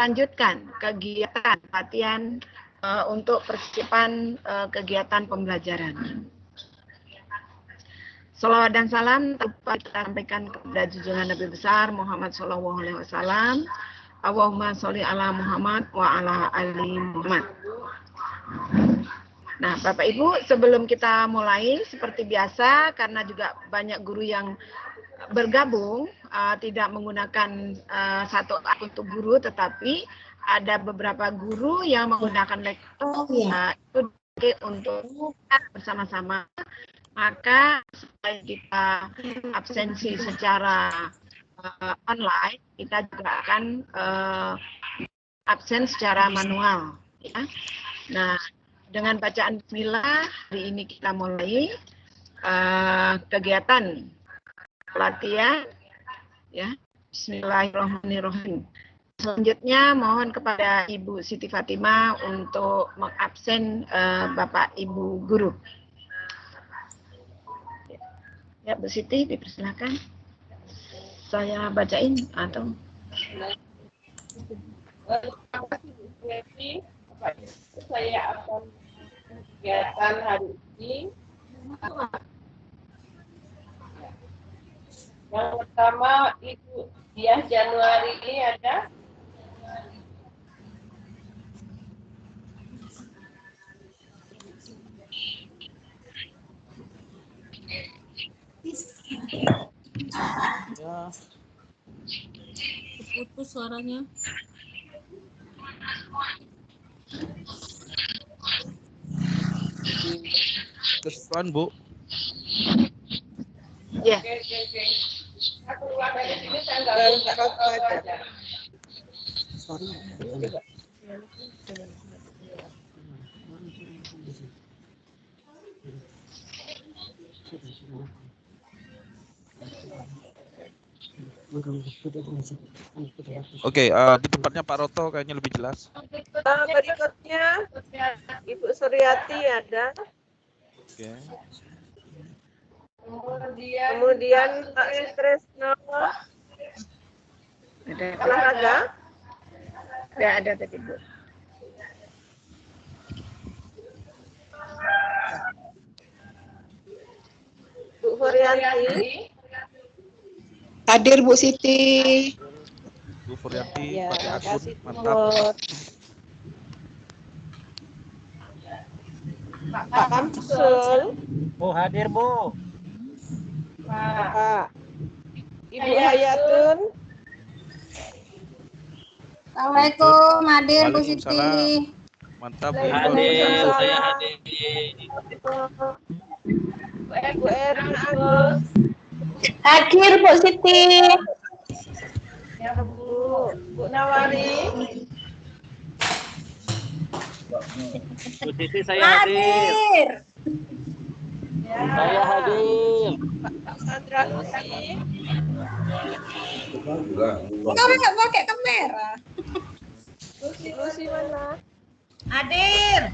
lanjutkan kegiatan latihan untuk persiapan kegiatan pembelajaran. Salawat dan salam dapat kita sampaikan kepada junjungan Nabi besar Muhammad SAW. Allahumma sholli ala Muhammad wa ala ali Muhammad. Nah, Bapak Ibu, sebelum kita mulai seperti biasa, karena juga banyak guru yang bergabung, tidak menggunakan satu akun untuk guru, tetapi ada beberapa guru yang menggunakan laptop, itu untuk bersama-sama. Maka supaya kita absensi secara online, kita juga akan absen secara manual. Ya. Nah, dengan bacaan Bismillah, hari ini kita mulai kegiatan pelatihan. Ya, Bismillahirrahmanirrahim. Selanjutnya mohon kepada Ibu Siti Fatimah untuk mengabsen Bapak Ibu guru. Ya, Bu Siti, dipersilakan. Saya bacain atau? Saya akan kegiatan hari ini. Yang pertama, Ibu Diah Januari ini ada. Ya. Putus suaranya. Kesukaan, Bu. Ya. Oke. Saya keluar dari sini, saya nggak baca. Sorry. Oke, di tempatnya Pak Roto kayaknya lebih jelas. Berikutnya Ibu Suryati ada. Oke. Kemudian Pak Sutresno. Olahraga. Ada tadi, Bu. Bu Huryanti. Hadir Bu Siti. Bu Furianti, Ya, pakai akun, kasih mantap. Pak Kamsul. Bu hadir, Bu. Pak Ibu Hayatun. Assalamualaikum, hadir Bu Siti. Waalaikumsalam. Mantap, Bu. Hadir, saya hadir. Bu Erin Agus. Hadir Bu Siti. Ya, Bu Nawari. Bu Siti, saya hadir. Saya hadir. Pak Sandra Lucy. Kamu nggak pakai kamera. Lucy mana? Hadir.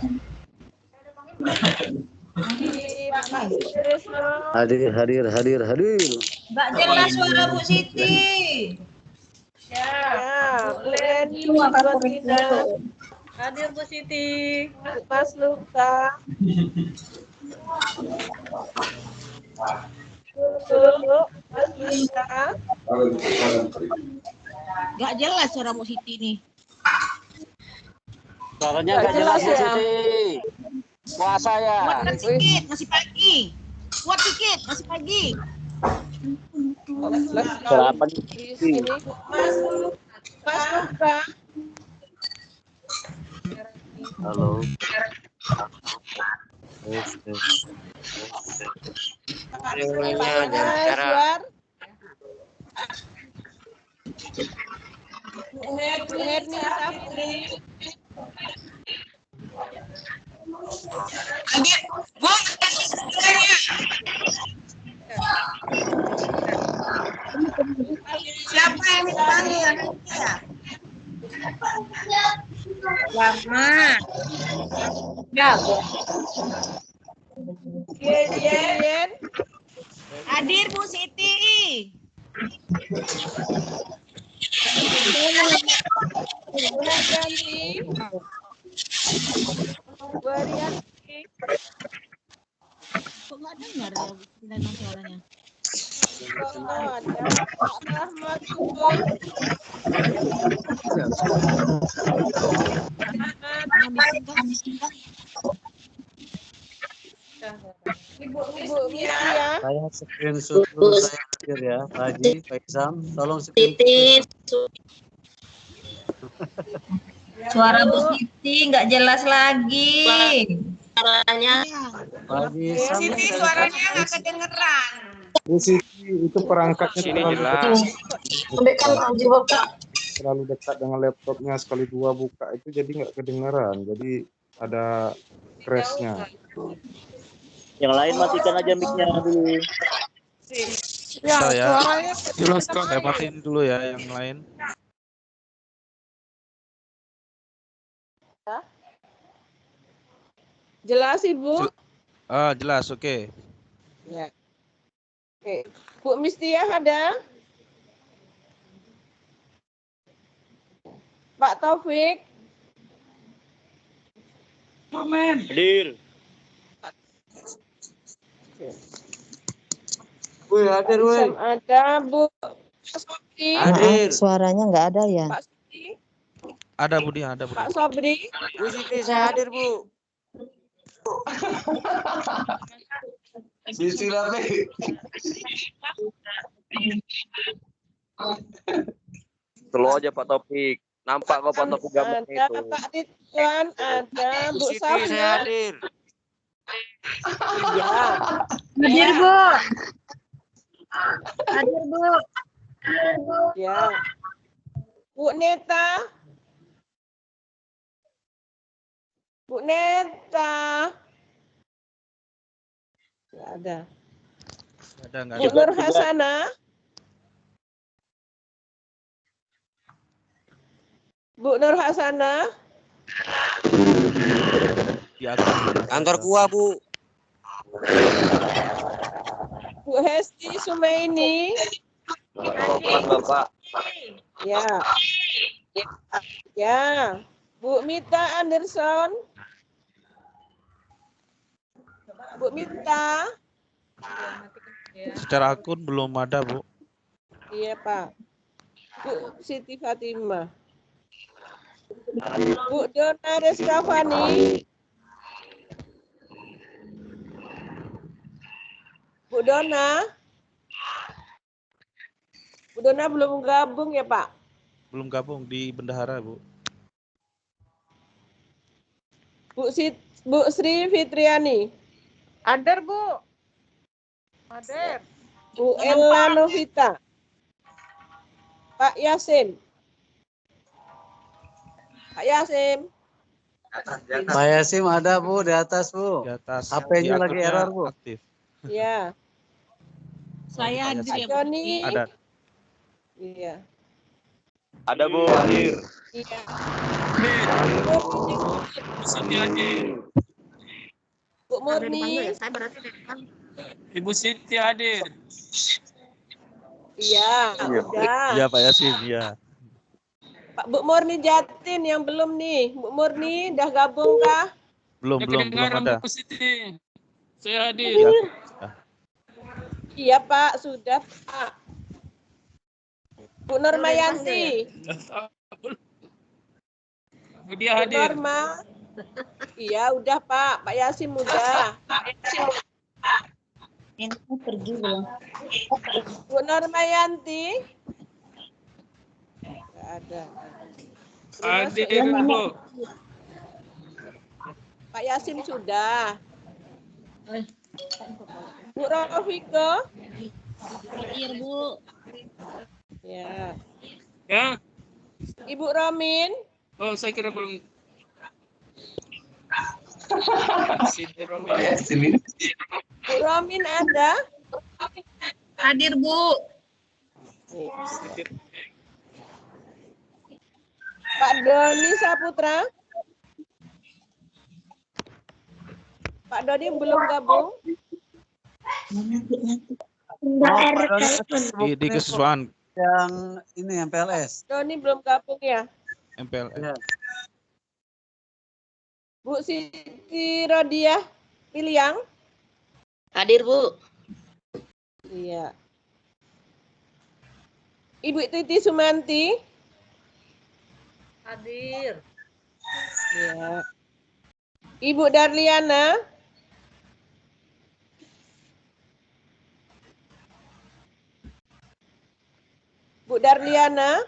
Pak Sutresno. Hadir. Mbak jelas suara Bu Siti. Ya, Bu Leni Purwatida. Hadir Bu Siti. Mas Luka. Bu Mas Luka. Nggak jelas suara Bu Siti nih. Suaranya nggak jelas, Bu Siti. Puasa ya. Kuatkan sedikit, masih pagi. Kuat dikit, masih pagi. Berapa Di sini Mas Luka. Halo. Azwar. Bu Herni Safri. Hadir. Bu, siapa yang dipanggil? Lama. Ya. Yen. Hadir Bu Siti. Ganti. Bu Ariyanti. Kok nggak dengar ya Nana suaranya? Oh, ada Pak Rahmat Sugeng. Ibu Mistia. Saya screenshot dulu saya hadir ya, Pak Haji, Pak Isam, tolong screenshot. Suara Bu Siti nggak jelas lagi. Suaranya. Pak Haji Isam. Siti suaranya nggak kedengeran. Bu Siti itu perangkatnya Sini jelas. terlalu dekat dengan laptopnya, sekali dua buka itu jadi nggak kedengeran, jadi ada crashnya. Yang lain matikan aja mic-nya dulu. Ya, Bentar ya. suaranya Saya matiin dulu ya yang lain. jelas Ibu. Jelas, oke. Ya. Oke. Bu Mistia ada? Pak Taufik? Hadir. Wih, hadir, wih. Ada Bu Sobri? Hadir. Suaranya nggak ada ya? Pak Sobri? Ada Budi, ada Budi. Pak Sobri? Bu Siti, saya hadir, Bu. Sisi Rafi. Slow aja Pak Taufik. Nampak kok Pak Taufik gambarnya Ada itu. Pak Ridwan, ada Bu Bu Siti, saya Safna. hadir. Ya. Hadir, Bu. Hadir, Bu. Ya. Bu Neta. Bu Neta. Nggak ada. Nggak Bu ada. Nur Hasana. Bu Nur Hasana. Di atas. Kantor kuah, Bu. Bu Hesti Sumaini. Selamat Bapak. Ya. Ya. Bu Mita Anderson. Bu Mita. Secara akun belum ada, Bu. Iya, Pak. Bu Siti Fatimah. Bu Dona Restavani. Bu Dona. Bu Dona belum gabung ya, Pak? Belum gabung di bendahara, Bu. Bu Sri Fitriani. Hadir, Bu. Hadir. Bu Ella Novita. Pak Yasin. Pak Yasin. Pak Yasim ada, Bu, di atas, Bu. Di atas. HP-nya Di lagi akunnya error, Bu. Aktif. Ya. Saya hadir Pak ya Bu Joni. Siti. Ada. Iya. Ada Bu, hadir. Iya. Bu Murni. Saya berarti Ibu Siti hadir. Iya, udah. Iya, Pak Yasin, iya. Pak Bu Murni Jatin yang belum nih. Bu Murni udah gabung kah? Belum ada. Bu Siti. Saya hadir. Iya. Iya Pak, sudah Pak. Bu Nurmayanti. Dia Bu hadir. Norma. Iya udah Pak. Pak Yasim udah. Pergi belum? Bu Nurmayanti. Nggak ada. Hadir Ya, Pak. Bu. Pak Yasim sudah. Bu Rofiko. hadir Bu. Ya. Ya. Ibu Romin. Oh, saya kira belum. Siti Romi. Bu Romin ada? Hadir, Bu. Pak Doni Saputra. Pak Doni belum gabung. Di kesesuaian. Yang ini, yang PLS. Doni belum gabung ya? MPLS. Ya. Bu Siti Rodiah Piliang. Hadir, Bu. Iya. Ibu Titi Sumanti. Hadir. Iya. Ibu Darliana. Bu Darliana.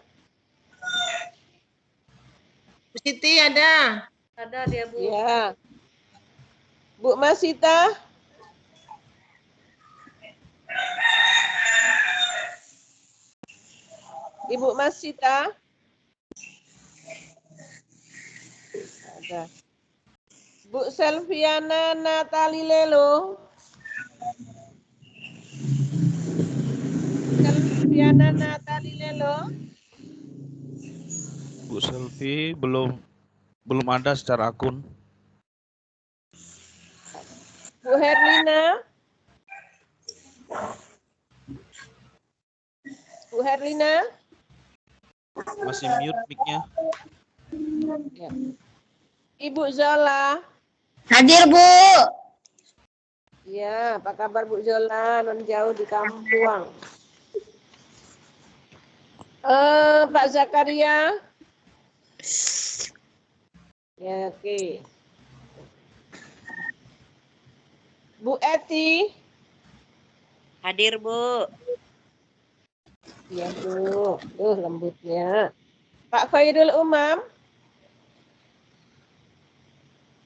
Bu Siti ada. Ada dia, Bu. Iya. Bu Masita. Ibu Masita. Ada. Bu Selviana Natali Lelo. Selviana Natali Lelo. Bu Selvi belum ada secara akun. Bu Herlina. Bu Herlina. Masih mute mic-nya. Ya. Ibu Zola. Hadir, Bu. Ya, apa kabar Bu Zola? Non jauh di kampung. Pak Zakaria. Ya, oke. Bu Eti. Hadir, Bu. Ya, Bu. Lembutnya. Pak Khairul Umam.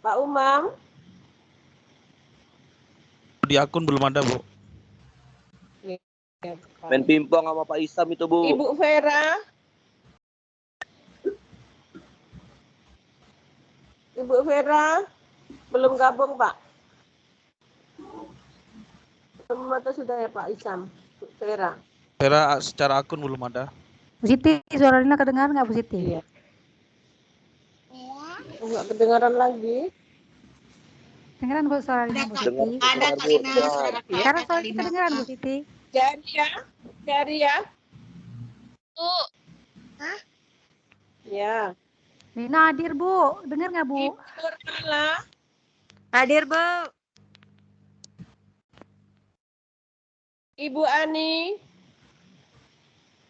Pak Umam. Di akun belum ada, Bu. Ya, Pak. Main pingpong sama Pak Isam itu, Bu. Ibu Vera. Ibu Vera belum gabung, Pak. Belum atau sudah ya Pak Isam? Bu Vera. Vera secara akun belum ada. Bu Siti, suara Lina kedengaran nggak Bu Siti? Iya. Enggak kedengaran lagi. Kedengaran Bu suara Lina Bu Siti? Ada Kak Lina. Sekarang suara Lina kedengaran Bu Siti? Jaria. Bu. Ya. Lina hadir Bu, dengar nggak Bu? Ibu Nurmala. Hadir, Bu. Ibu Ani.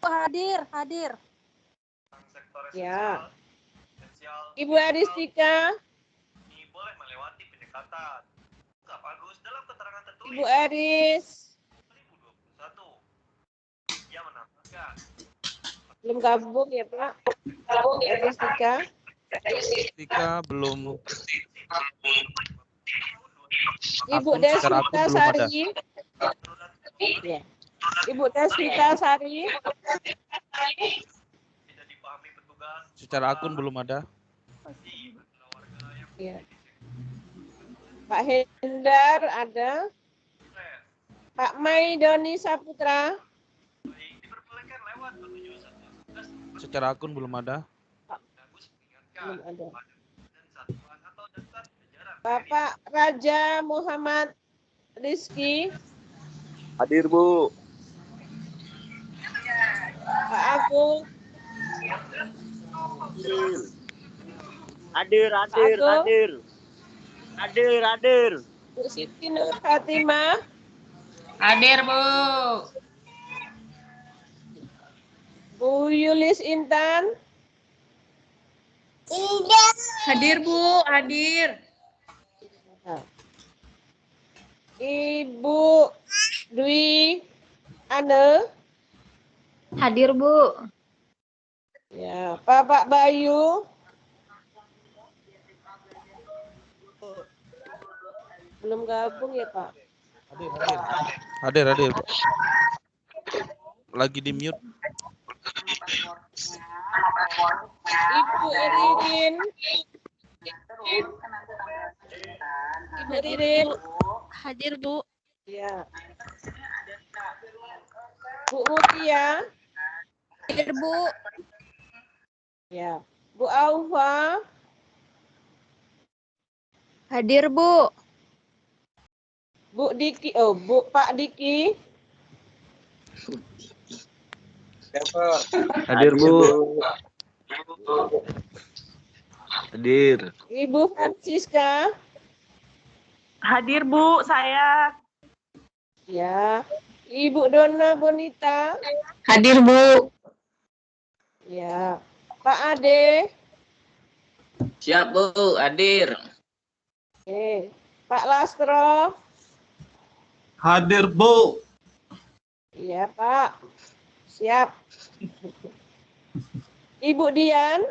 Hadir. Ya. Ibu Aristika. boleh melewati pendekatan. Enggak bagus dalam keterangan tertulis. Ibu Aris. 2021. Ia menambahkan. Belum gabung ya Pak? Gabung ya Aristika. Ketika belum Ibu akun secara akun Deswita belum ada. Sari. Ya. Ibu Deswita Sari. Tidak dipahami petugas. Secara akun belum ada. Ya. Pak Hendar ada. Pak Mai Doni Saputra. Diperbolehkan lewat menuju Secara akun belum ada. Belum ada. Bapak Raja Muhammad Rizky. Hadir, Bu. Pak Agung. Hadir. Bu Siti Nur Fatimah. Hadir, Bu. Bu Yulis Intan. Hadir, Bu. Hadir. Ibu Dwi Ane. Hadir Bu. Ya, Bapak Bayu. Belum gabung ya Pak? Hadir. Pak. Lagi di mute. Ibu Ririn. Ibu Ririn. Hadir Bu. Ya. Bu Mutia. Hadir Bu. Ya. Bu Aufa. Hadir Bu. Bu Diki. Pak Diki. Hadir, Bu. Hadir. Ibu Francisca. Hadir Bu, saya. Ya. Ibu Donna Bonita. Hadir, Bu. Ya. Pak Ade. Siap Bu, hadir. Oke. Pak Lastro. Hadir Bu. Iya Pak. Siap. Ibu Dian.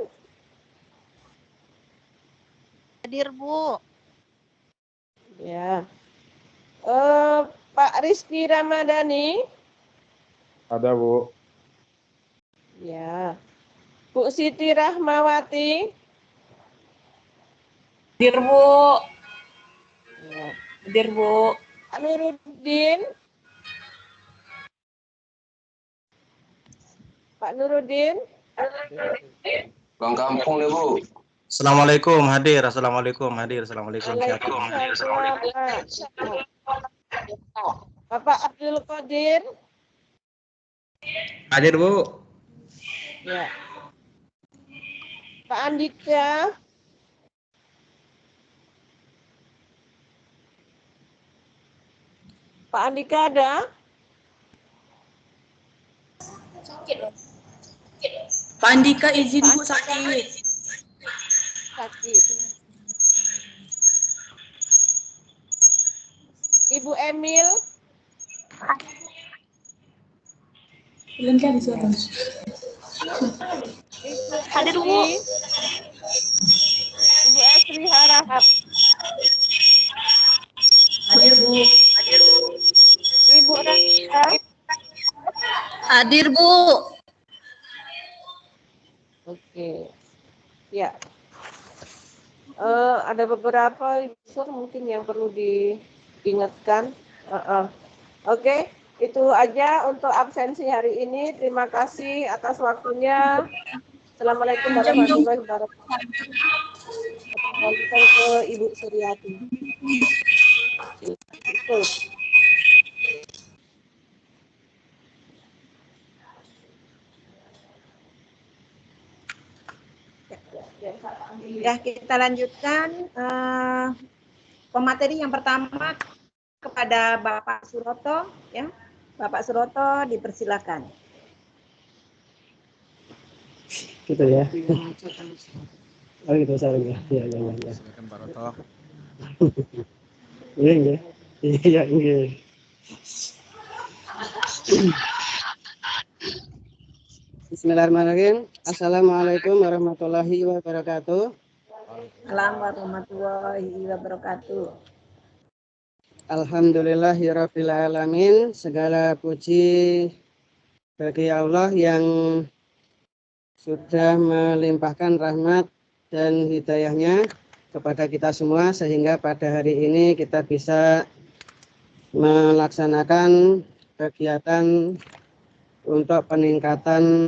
Hadir, Bu. Ya. Pak Rizky Ramadhani. Ada Bu. Ya. Bu Siti Rahmawati. Hadir Bu. Ya. Hadir Bu. Pak Nuruddin. Pak Nuruddin. Pulang kampung deh Bu. Assalamualaikum, hadir. Assalamualaikum, hadir. Assalamualaikum. Waalaikumsalam. Bapak Abdul Qadir. Hadir Bu. Ya. Pak Andika. Pak Andika ada? Pak Andika izin Bu sakit. Sakit. Ibu Emil. Hadir, Bu. Ibu Asri Harahap. Hadir Bu. Ibu Rashida. Hadir, Bu. Oke. Ya. Ada beberapa unsur mungkin yang perlu diingatkan. Oke, itu aja untuk absensi hari ini. Terima kasih atas waktunya. Assalamualaikum warahmatullahi wabarakatuh. Kembalikan ke Ibu Suryati. Ya, kita lanjutkan pemateri yang pertama kepada Bapak Suroto, ya. Bapak Suroto dipersilakan. Gitu ya. Oh gitu sarannya. Iya. Silakan Pak Roto. Iya. Iya. Bismillahirrahmanirrahim. Assalamualaikum warahmatullahi wabarakatuh. Assalamualaikum warahmatullahi wabarakatuh. Alhamdulillahirabbil alamin. Segala puji bagi Allah yang sudah melimpahkan rahmat dan hidayahnya kepada kita semua sehingga pada hari ini kita bisa melaksanakan kegiatan untuk peningkatan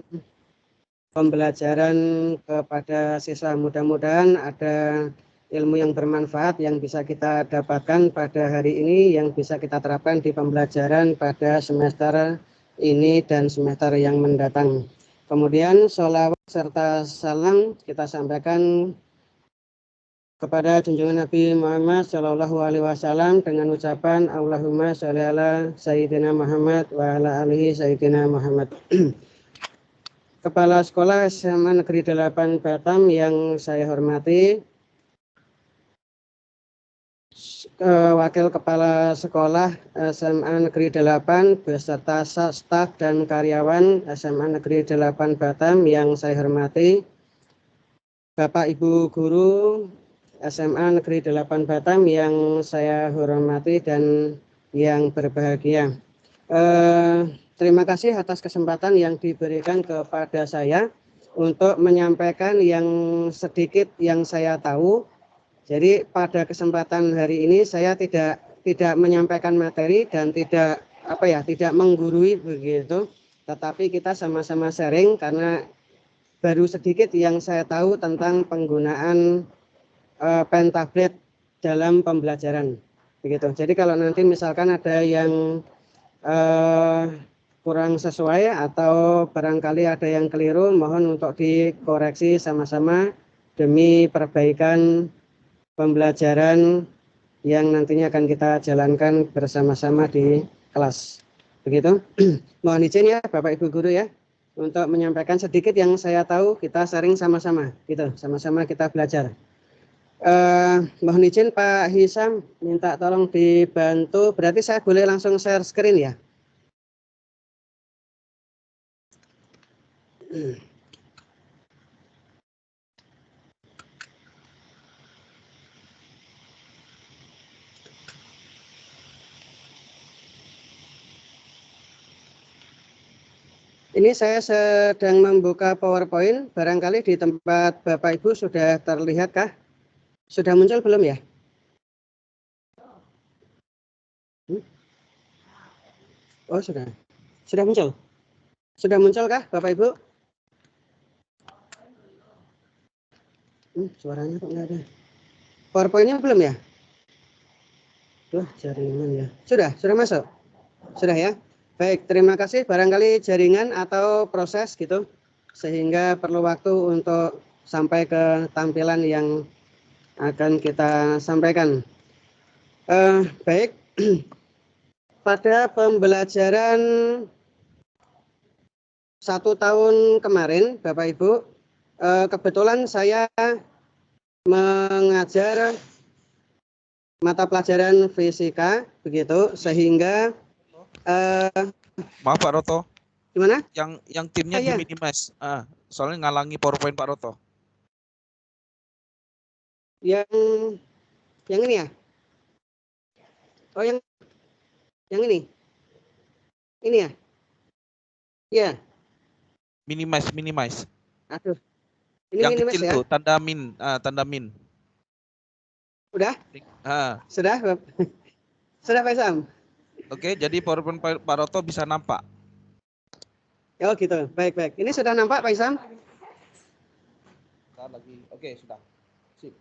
pembelajaran kepada siswa. Mudah-mudahan ada ilmu yang bermanfaat yang bisa kita dapatkan pada hari ini, yang bisa kita terapkan di pembelajaran pada semester ini dan semester yang mendatang. Kemudian sholawat serta salam kita sampaikan kepada junjungan Nabi Muhammad Shallallahu Alaihi Wasallam dengan ucapan Allahumma sholli ala Sayyidina Muhammad wa ala alihi Sayyidina Muhammad. Kepala Sekolah SMA Negeri 8 Batam yang saya hormati, Wakil Kepala Sekolah SMA Negeri 8 beserta staf dan karyawan SMA Negeri 8 Batam yang saya hormati, Bapak Ibu Guru SMA Negeri 8 Batam yang saya hormati dan yang berbahagia. Terima kasih atas kesempatan yang diberikan kepada saya untuk menyampaikan yang sedikit yang saya tahu. Jadi pada kesempatan hari ini saya tidak menyampaikan materi dan tidak menggurui begitu, tetapi kita sama-sama sharing karena baru sedikit yang saya tahu tentang penggunaan pen tablet dalam pembelajaran begitu. Jadi kalau nanti misalkan ada yang kurang sesuai atau barangkali ada yang keliru, mohon untuk dikoreksi sama-sama demi perbaikan pembelajaran yang nantinya akan kita jalankan bersama-sama di kelas. Begitu. Mohon izin ya Bapak Ibu guru ya untuk menyampaikan sedikit yang saya tahu, kita sharing sama-sama gitu, sama-sama kita belajar. Mohon izin Pak Hisam, minta tolong dibantu. Berarti saya boleh langsung share screen ya? Ini saya sedang membuka PowerPoint, barangkali di tempat Bapak Ibu sudah terlihat kah? Sudah muncul belum ya? Oh sudah. Sudah muncul? Sudah muncul kah Bapak Ibu? Suaranya kok nggak ada. PowerPoint-nya belum ya? Tuh jaringan ya. Sudah masuk? Sudah ya? Baik, terima kasih. Barangkali jaringan atau proses gitu, sehingga perlu waktu untuk sampai ke tampilan yang akan kita sampaikan. Baik, pada pembelajaran 1 tahun kemarin, Bapak Ibu, kebetulan saya mengajar mata pelajaran fisika, begitu, sehingga maaf Pak Roto. Gimana? Yang timnya di minimize. Soalnya ngalangi PowerPoint Pak Roto. Yang ini ya? Oh yang ini? Ini ya? Iya. Minimize. Aduh. Ini yang minimize kecil ya? tuh, tanda min. Udah? Sudah? Sudah Pak Sam? Oke, jadi PowerPoint Pak Roto bisa nampak. Oh gitu, baik. Ini sudah nampak Pak Isam? Oke, sudah. Sip.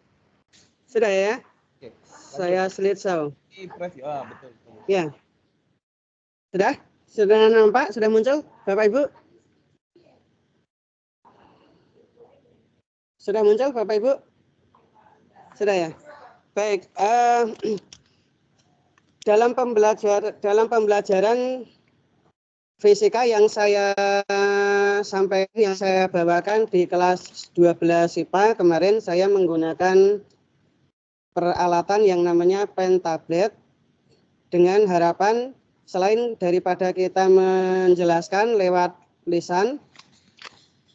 Sudah ya? Oke. Saya slideshow. Betul. Ya. Sudah nampak? Sudah muncul Bapak Ibu? Sudah muncul Bapak Ibu? Sudah ya? Baik. Dalam pembelajaran fisika yang saya sampaikan, yang saya bawakan di kelas 12 IPA kemarin, saya menggunakan peralatan yang namanya pen tablet dengan harapan selain daripada kita menjelaskan lewat lisan,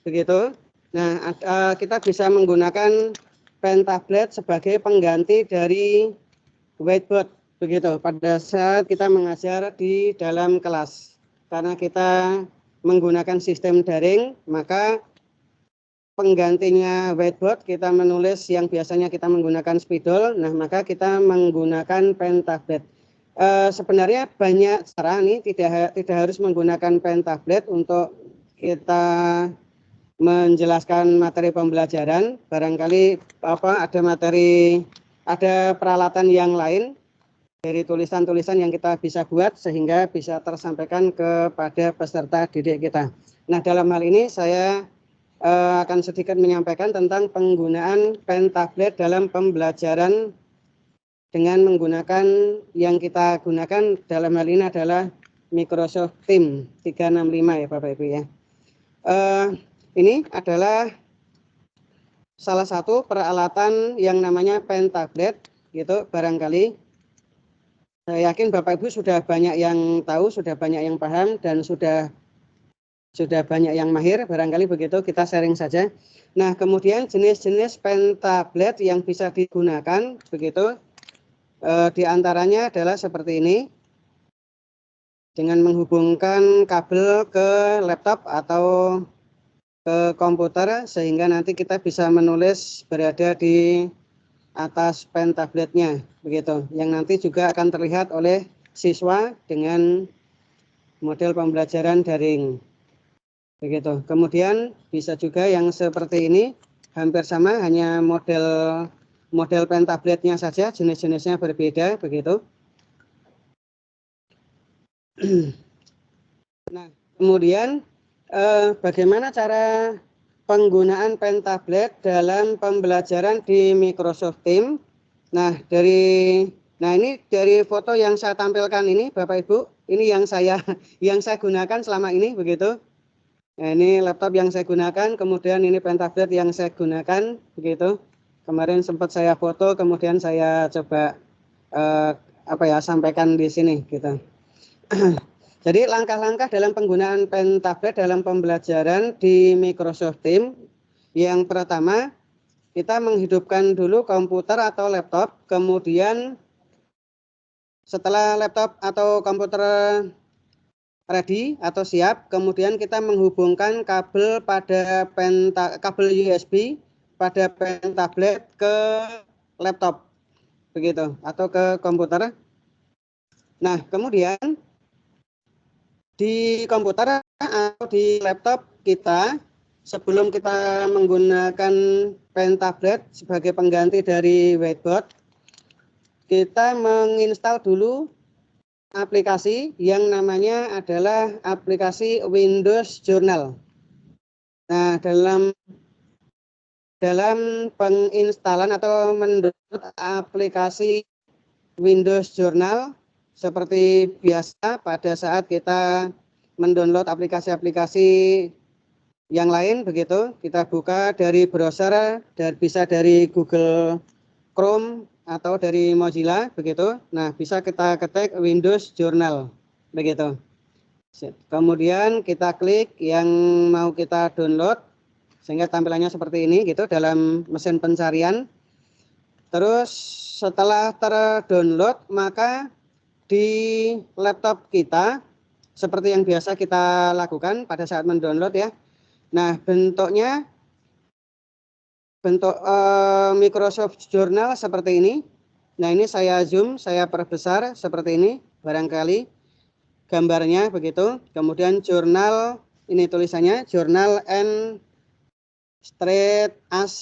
begitu. Nah, kita bisa menggunakan pen tablet sebagai pengganti dari whiteboard, begitu. Pada saat kita mengajar di dalam kelas. Karena kita menggunakan sistem daring, maka penggantinya whiteboard kita menulis yang biasanya kita menggunakan spidol, nah maka kita menggunakan pen tablet. Sebenarnya banyak cara nih, tidak harus menggunakan pen tablet untuk kita menjelaskan materi pembelajaran. Barangkali ada peralatan yang lain dari tulisan-tulisan yang kita bisa buat sehingga bisa tersampaikan kepada peserta didik kita. Nah, dalam hal ini saya akan sedikit menyampaikan tentang penggunaan pen tablet dalam pembelajaran dengan menggunakan yang kita gunakan dalam hal ini adalah Microsoft Teams 365 ya Bapak Ibu ya. Ini adalah salah satu peralatan yang namanya pen tablet gitu, barangkali saya yakin Bapak Ibu sudah banyak yang tahu, sudah banyak yang paham, dan sudah banyak yang mahir, barangkali begitu, kita sharing saja. Nah, kemudian jenis-jenis pen tablet yang bisa digunakan, begitu, di antaranya adalah seperti ini, dengan menghubungkan kabel ke laptop atau ke komputer, sehingga nanti kita bisa menulis berada di atas pen tabletnya, begitu, yang nanti juga akan terlihat oleh siswa dengan model pembelajaran daring, begitu. Kemudian bisa juga yang seperti ini, hampir sama, hanya model pen tabletnya saja, jenis-jenisnya berbeda, begitu. Nah, kemudian bagaimana cara penggunaan pen tablet dalam pembelajaran di Microsoft Teams. Nah, ini dari foto yang saya tampilkan ini, Bapak Ibu, ini yang saya gunakan selama ini begitu. Nah, ini laptop yang saya gunakan, kemudian ini pen tablet yang saya gunakan begitu. Kemarin sempat saya foto, kemudian saya coba sampaikan di sini gitu. Jadi langkah-langkah dalam penggunaan pen tablet dalam pembelajaran di Microsoft Teams. Yang pertama, kita menghidupkan dulu komputer atau laptop, kemudian setelah laptop atau komputer ready atau siap, kemudian kita menghubungkan kabel kabel USB pada pen tablet ke laptop begitu atau ke komputer. Nah, kemudian di komputer atau di laptop kita, sebelum kita menggunakan pen tablet sebagai pengganti dari whiteboard, kita menginstal dulu aplikasi yang namanya adalah aplikasi Windows Journal. Nah, dalam penginstalan atau mendownload aplikasi Windows Journal, seperti biasa pada saat kita mendownload aplikasi-aplikasi yang lain begitu, kita buka dari browser, bisa dari Google Chrome atau dari Mozilla begitu. Nah, bisa kita ketik Windows Journal begitu. Kemudian kita klik yang mau kita download sehingga tampilannya seperti ini gitu dalam mesin pencarian. Terus setelah terdownload, maka di laptop kita seperti yang biasa kita lakukan pada saat mendownload ya. Nah, bentuk Microsoft Journal seperti ini. Nah, ini saya zoom, saya perbesar seperti ini barangkali gambarnya begitu. Kemudian jurnal, ini tulisannya Journal and Straight As.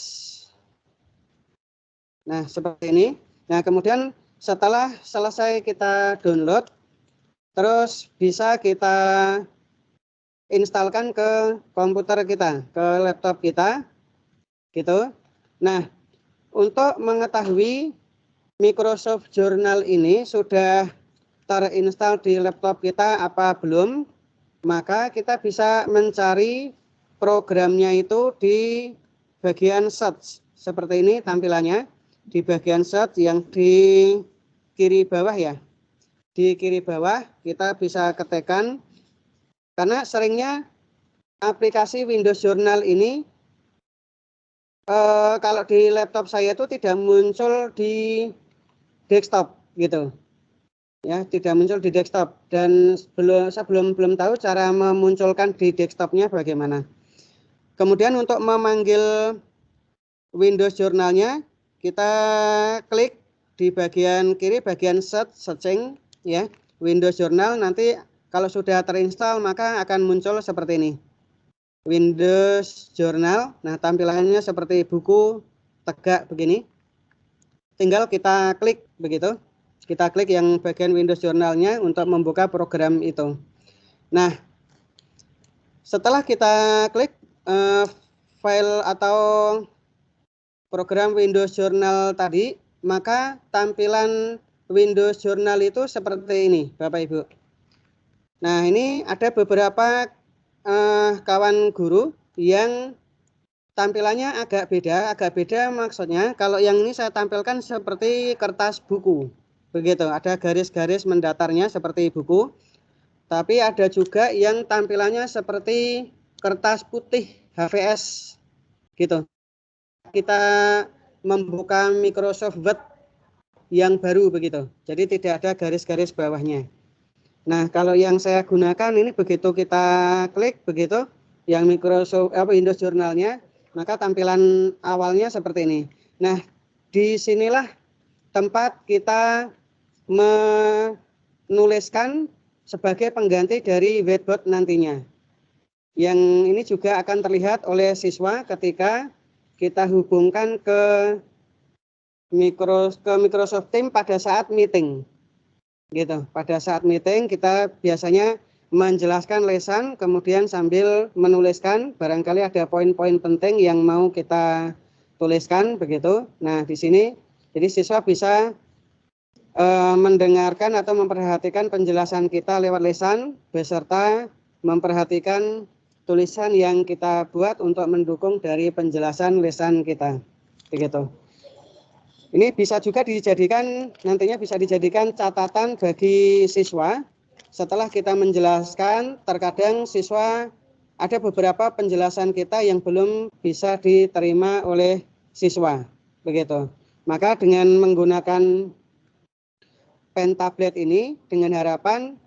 Nah, seperti ini. Nah, kemudian setelah selesai kita download, terus bisa kita instalkan ke komputer kita, ke laptop kita, gitu. Nah, untuk mengetahui Microsoft Journal ini sudah terinstall di laptop kita apa belum, maka kita bisa mencari programnya itu di bagian search. Seperti ini tampilannya, di bagian search yang di kiri bawah ya. Di kiri bawah kita bisa ketikkan, karena seringnya aplikasi Windows Journal ini kalau di laptop saya itu tidak muncul di desktop gitu ya, tidak muncul di desktop, dan saya belum tahu cara memunculkan di desktopnya bagaimana. Kemudian untuk memanggil Windows Journalnya, kita klik di bagian kiri, bagian searching ya, Windows Journal. Nanti kalau sudah terinstall maka akan muncul seperti ini, Windows Journal. Nah, tampilannya seperti buku tegak begini. Tinggal kita klik begitu. Kita klik yang bagian Windows Journalnya untuk membuka program itu. Nah, setelah kita klik file atau program Windows Journal tadi, maka tampilan Windows Journal itu seperti ini, Bapak Ibu. Nah, ini ada beberapa kawan guru yang tampilannya agak beda maksudnya. Kalau yang ini saya tampilkan seperti kertas buku, begitu. Ada garis-garis mendatarnya seperti buku. Tapi ada juga yang tampilannya seperti kertas putih HVS, gitu. Kita membuka Microsoft Word yang baru begitu. Jadi tidak ada garis-garis bawahnya. Nah, kalau yang saya gunakan ini begitu kita klik begitu, yang Microsoft Windows Journalnya, maka tampilan awalnya seperti ini. Nah, disinilah tempat kita menuliskan sebagai pengganti dari whiteboard nantinya. Yang ini juga akan terlihat oleh siswa ketika kita hubungkan ke Microsoft Teams pada saat meeting. Gitu. Pada saat meeting kita biasanya menjelaskan lesan, kemudian sambil menuliskan, barangkali ada poin-poin penting yang mau kita tuliskan begitu. Nah, di sini jadi siswa bisa mendengarkan atau memperhatikan penjelasan kita lewat lesan beserta memperhatikan tulisan yang kita buat untuk mendukung dari penjelasan lesan kita. Begitu. Ini bisa juga dijadikan, nantinya bisa dijadikan catatan bagi siswa. Setelah kita menjelaskan, terkadang siswa ada beberapa penjelasan kita yang belum bisa diterima oleh siswa. Begitu. Maka dengan menggunakan pen tablet ini, dengan harapan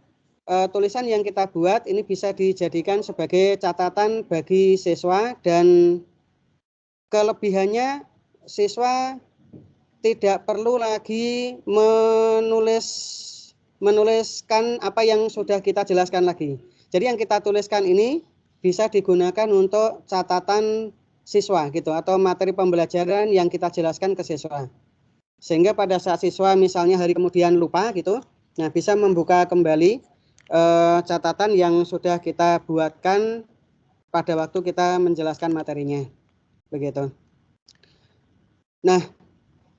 tulisan yang kita buat ini bisa dijadikan sebagai catatan bagi siswa, dan kelebihannya siswa tidak perlu lagi menuliskan apa yang sudah kita jelaskan lagi. Jadi yang kita tuliskan ini bisa digunakan untuk catatan siswa gitu, atau materi pembelajaran yang kita jelaskan ke siswa. Sehingga pada saat siswa misalnya hari kemudian lupa gitu, nah bisa membuka kembali catatan yang sudah kita buatkan pada waktu kita menjelaskan materinya. Begitu. Nah,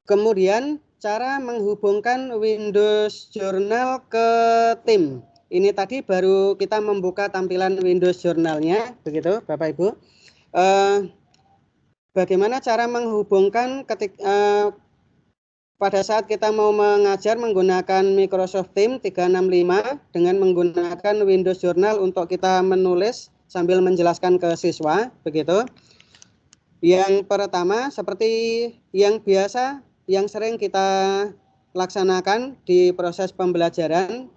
kemudian cara menghubungkan Windows Journal ke tim. Ini tadi baru kita membuka tampilan Windows Journalnya, begitu Bapak Ibu. Bagaimana cara menghubungkan pada saat kita mau mengajar menggunakan Microsoft Teams 365 dengan menggunakan Windows Journal untuk kita menulis sambil menjelaskan ke siswa, begitu. Yang pertama, seperti yang biasa, yang sering kita laksanakan di proses pembelajaran,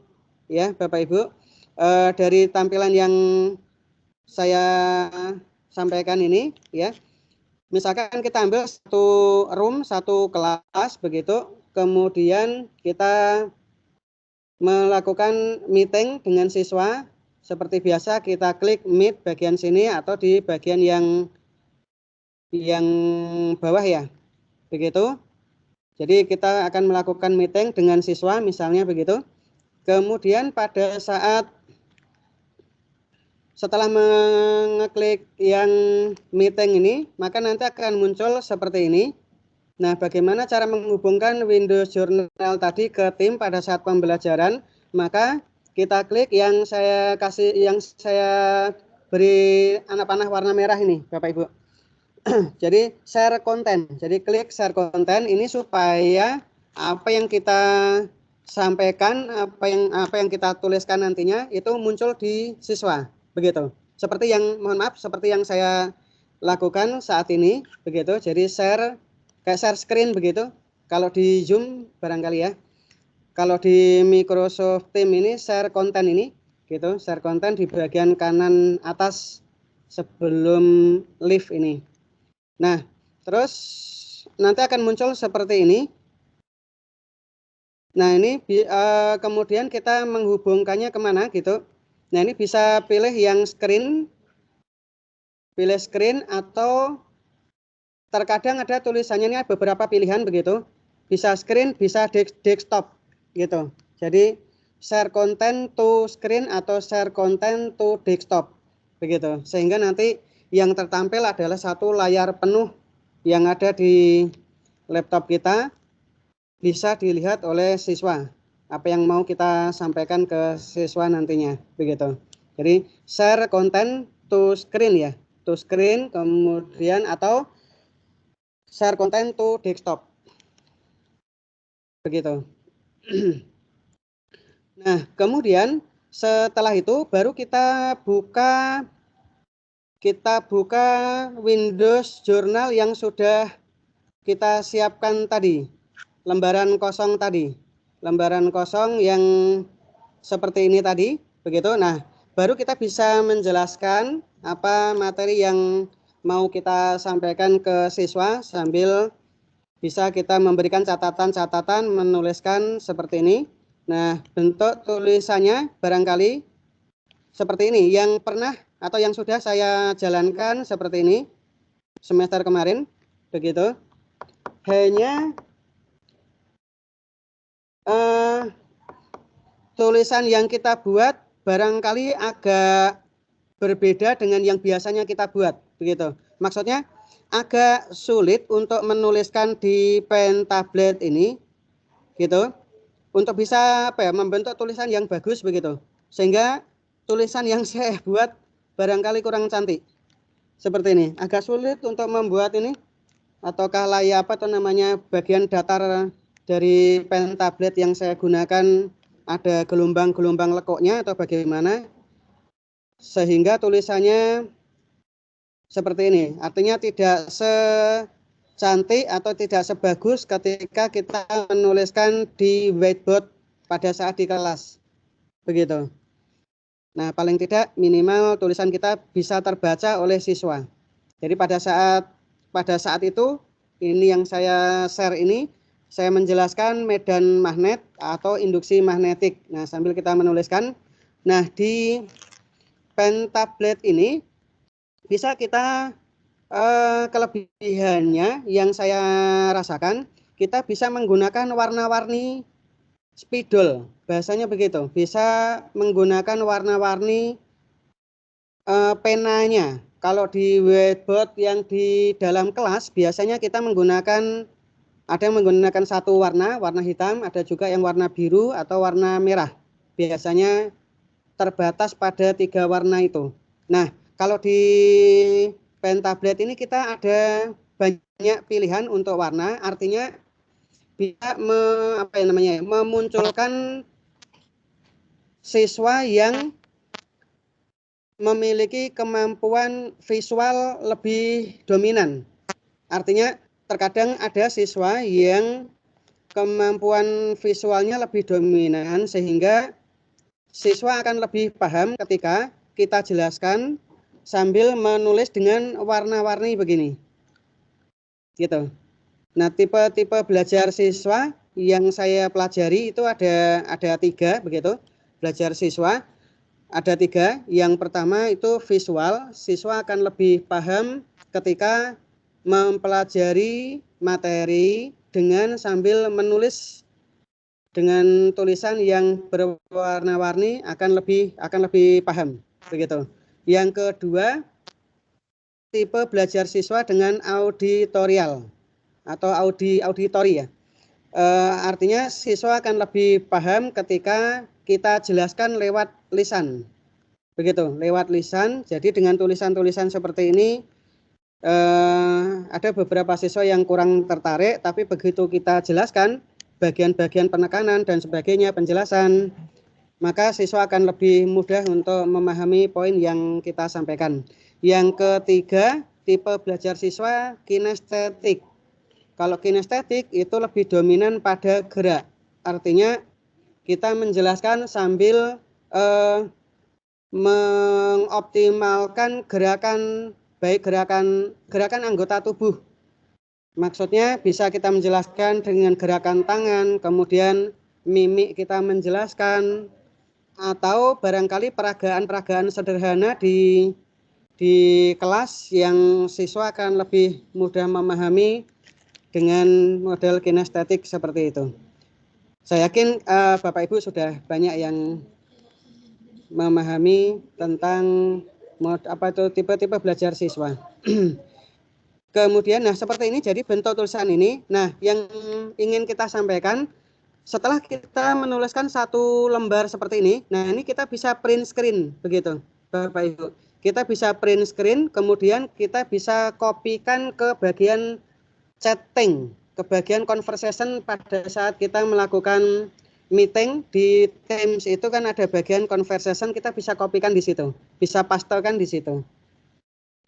ya Bapak Ibu, dari tampilan yang saya sampaikan ini, ya. Misalkan kita ambil satu room, satu kelas, begitu, kemudian kita melakukan meeting dengan siswa, seperti biasa kita klik meet bagian sini atau di bagian yang bawah ya, begitu. Jadi kita akan melakukan meeting dengan siswa, misalnya begitu. Kemudian pada saat setelah mengeklik yang meeting ini, maka nanti akan muncul seperti ini. Nah, bagaimana cara menghubungkan Windows Journal tadi ke tim pada saat pembelajaran? Maka kita klik yang saya beri anak panah warna merah ini, Bapak Ibu. Jadi share konten. Jadi klik share konten ini supaya apa yang kita sampaikan, apa yang kita tuliskan nantinya itu muncul di siswa. Begitu. Seperti yang seperti yang saya lakukan saat ini, begitu. Jadi kayak share screen begitu. Kalau di Zoom barangkali ya. Kalau di Microsoft Teams ini share konten ini, gitu. Share konten di bagian kanan atas sebelum live ini. Nah, terus nanti akan muncul seperti ini. Nah, ini kemudian kita menghubungkannya kemana gitu. Nah, ini bisa pilih yang screen, atau terkadang ada tulisannya ini beberapa pilihan begitu. Bisa screen, bisa desktop gitu. Jadi share content to screen atau share content to desktop begitu. Sehingga nanti yang tertampil adalah satu layar penuh yang ada di laptop kita, bisa dilihat oleh siswa. Apa yang mau kita sampaikan ke siswa nantinya, begitu. Jadi share content to screen ya, to screen, kemudian atau share content to desktop, begitu. Nah, kemudian setelah itu baru kita buka Windows Journal yang sudah kita siapkan tadi, lembaran kosong tadi. Lembaran kosong yang seperti ini tadi, begitu. Nah, baru kita bisa menjelaskan apa materi yang mau kita sampaikan ke siswa sambil bisa kita memberikan catatan-catatan, menuliskan seperti ini. Nah, bentuk tulisannya barangkali seperti ini, yang pernah atau yang sudah saya jalankan seperti ini semester kemarin, begitu. Hanya tulisan yang kita buat barangkali agak berbeda dengan yang biasanya kita buat, begitu. Maksudnya agak sulit untuk menuliskan di pen tablet ini, gitu, untuk bisa membentuk tulisan yang bagus begitu. Sehingga tulisan yang saya buat barangkali kurang cantik. Seperti ini, agak sulit untuk membuat ini, ataukah layak bagian datar dari pen tablet yang saya gunakan ada gelombang-gelombang lekuknya atau bagaimana, sehingga tulisannya seperti ini. Artinya tidak secantik atau tidak sebagus ketika kita menuliskan di whiteboard pada saat di kelas, begitu. Nah, paling tidak minimal tulisan kita bisa terbaca oleh siswa. Jadi pada saat itu, ini yang saya share ini, saya menjelaskan medan magnet atau induksi magnetik. Nah, sambil kita menuliskan. Nah, di pen tablet ini bisa kita kelebihannya yang saya rasakan, kita bisa menggunakan warna-warni spidol, bahasanya begitu. Bisa menggunakan warna-warni penanya. Kalau di whiteboard yang di dalam kelas biasanya kita menggunakan, ada yang menggunakan satu warna hitam, ada juga yang warna biru atau warna merah. Biasanya terbatas pada 3 warna itu. Nah, kalau di pen tablet ini kita ada banyak pilihan untuk warna, artinya bisa memunculkan siswa yang memiliki kemampuan visual lebih dominan. Artinya terkadang ada siswa yang kemampuan visualnya lebih dominan sehingga siswa akan lebih paham ketika kita jelaskan sambil menulis dengan warna-warni begini. Gitu. Nah, tipe-tipe belajar siswa yang saya pelajari itu ada 3 begitu. Belajar siswa ada 3. Yang pertama itu visual, siswa akan lebih paham ketika mempelajari materi dengan sambil menulis dengan tulisan yang berwarna-warni akan lebih paham begitu. Yang kedua, tipe belajar siswa dengan auditorial atau auditori ya. Artinya siswa akan lebih paham ketika kita jelaskan lewat lisan. Begitu, lewat lisan. Jadi dengan tulisan-tulisan seperti ini ada beberapa siswa yang kurang tertarik, tapi begitu kita jelaskan bagian-bagian penekanan dan sebagainya, penjelasan, maka siswa akan lebih mudah untuk memahami poin yang kita sampaikan. Yang ketiga, tipe belajar siswa kinestetik. Kalau kinestetik itu lebih dominan pada gerak. Artinya kita menjelaskan sambil mengoptimalkan gerakan, baik gerakan anggota tubuh. Maksudnya bisa kita menjelaskan dengan gerakan tangan, kemudian mimik kita menjelaskan, atau barangkali peragaan-peragaan sederhana di kelas yang siswa akan lebih mudah memahami dengan model kinestetik seperti itu. Saya yakin Bapak Ibu sudah banyak yang memahami tentang tipe-tipe belajar siswa. Kemudian, nah seperti ini jadi bentuk tulisan ini. Nah, yang ingin kita sampaikan, setelah kita menuliskan satu lembar seperti ini, nah ini kita bisa print screen, begitu Bapak Ibu. Kita bisa print screen, kemudian kita bisa kopikan ke bagian chatting, ke bagian conversation pada saat kita melakukan meeting di Teams itu kan ada bagian conversation, kita bisa kopikan di situ, bisa pastekan di situ.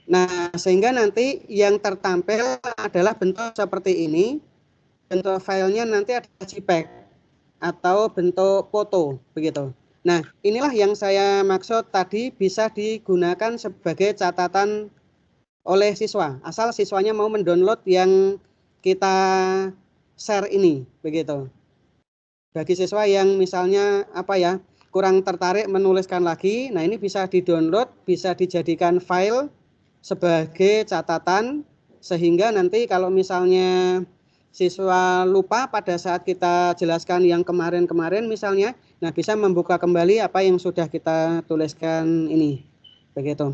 Nah, sehingga nanti yang tertampil adalah bentuk seperti ini. Bentuk filenya nanti ada JPEG atau bentuk foto, begitu. Nah, inilah yang saya maksud tadi bisa digunakan sebagai catatan oleh siswa. Asal siswanya mau mendownload yang kita share ini, begitu. Bagi siswa yang misalnya kurang tertarik menuliskan lagi, nah ini bisa di-download, bisa dijadikan file sebagai catatan, sehingga nanti kalau misalnya siswa lupa pada saat kita jelaskan yang kemarin-kemarin misalnya, nah bisa membuka kembali apa yang sudah kita tuliskan ini, begitu.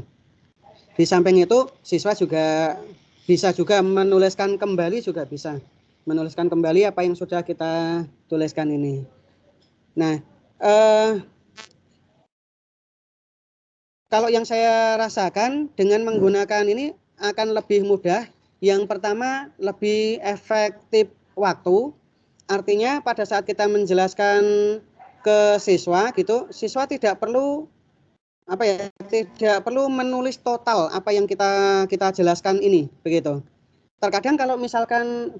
Di samping itu siswa juga bisa juga menuliskan kembali, juga bisa menuliskan kembali apa yang sudah kita tuliskan ini. Nah, kalau yang saya rasakan dengan menggunakan ini akan lebih mudah. Yang pertama, lebih efektif waktu. Artinya pada saat kita menjelaskan ke siswa gitu, siswa tidak perlu tidak perlu menulis total apa yang kita jelaskan ini, begitu. Terkadang kalau misalkan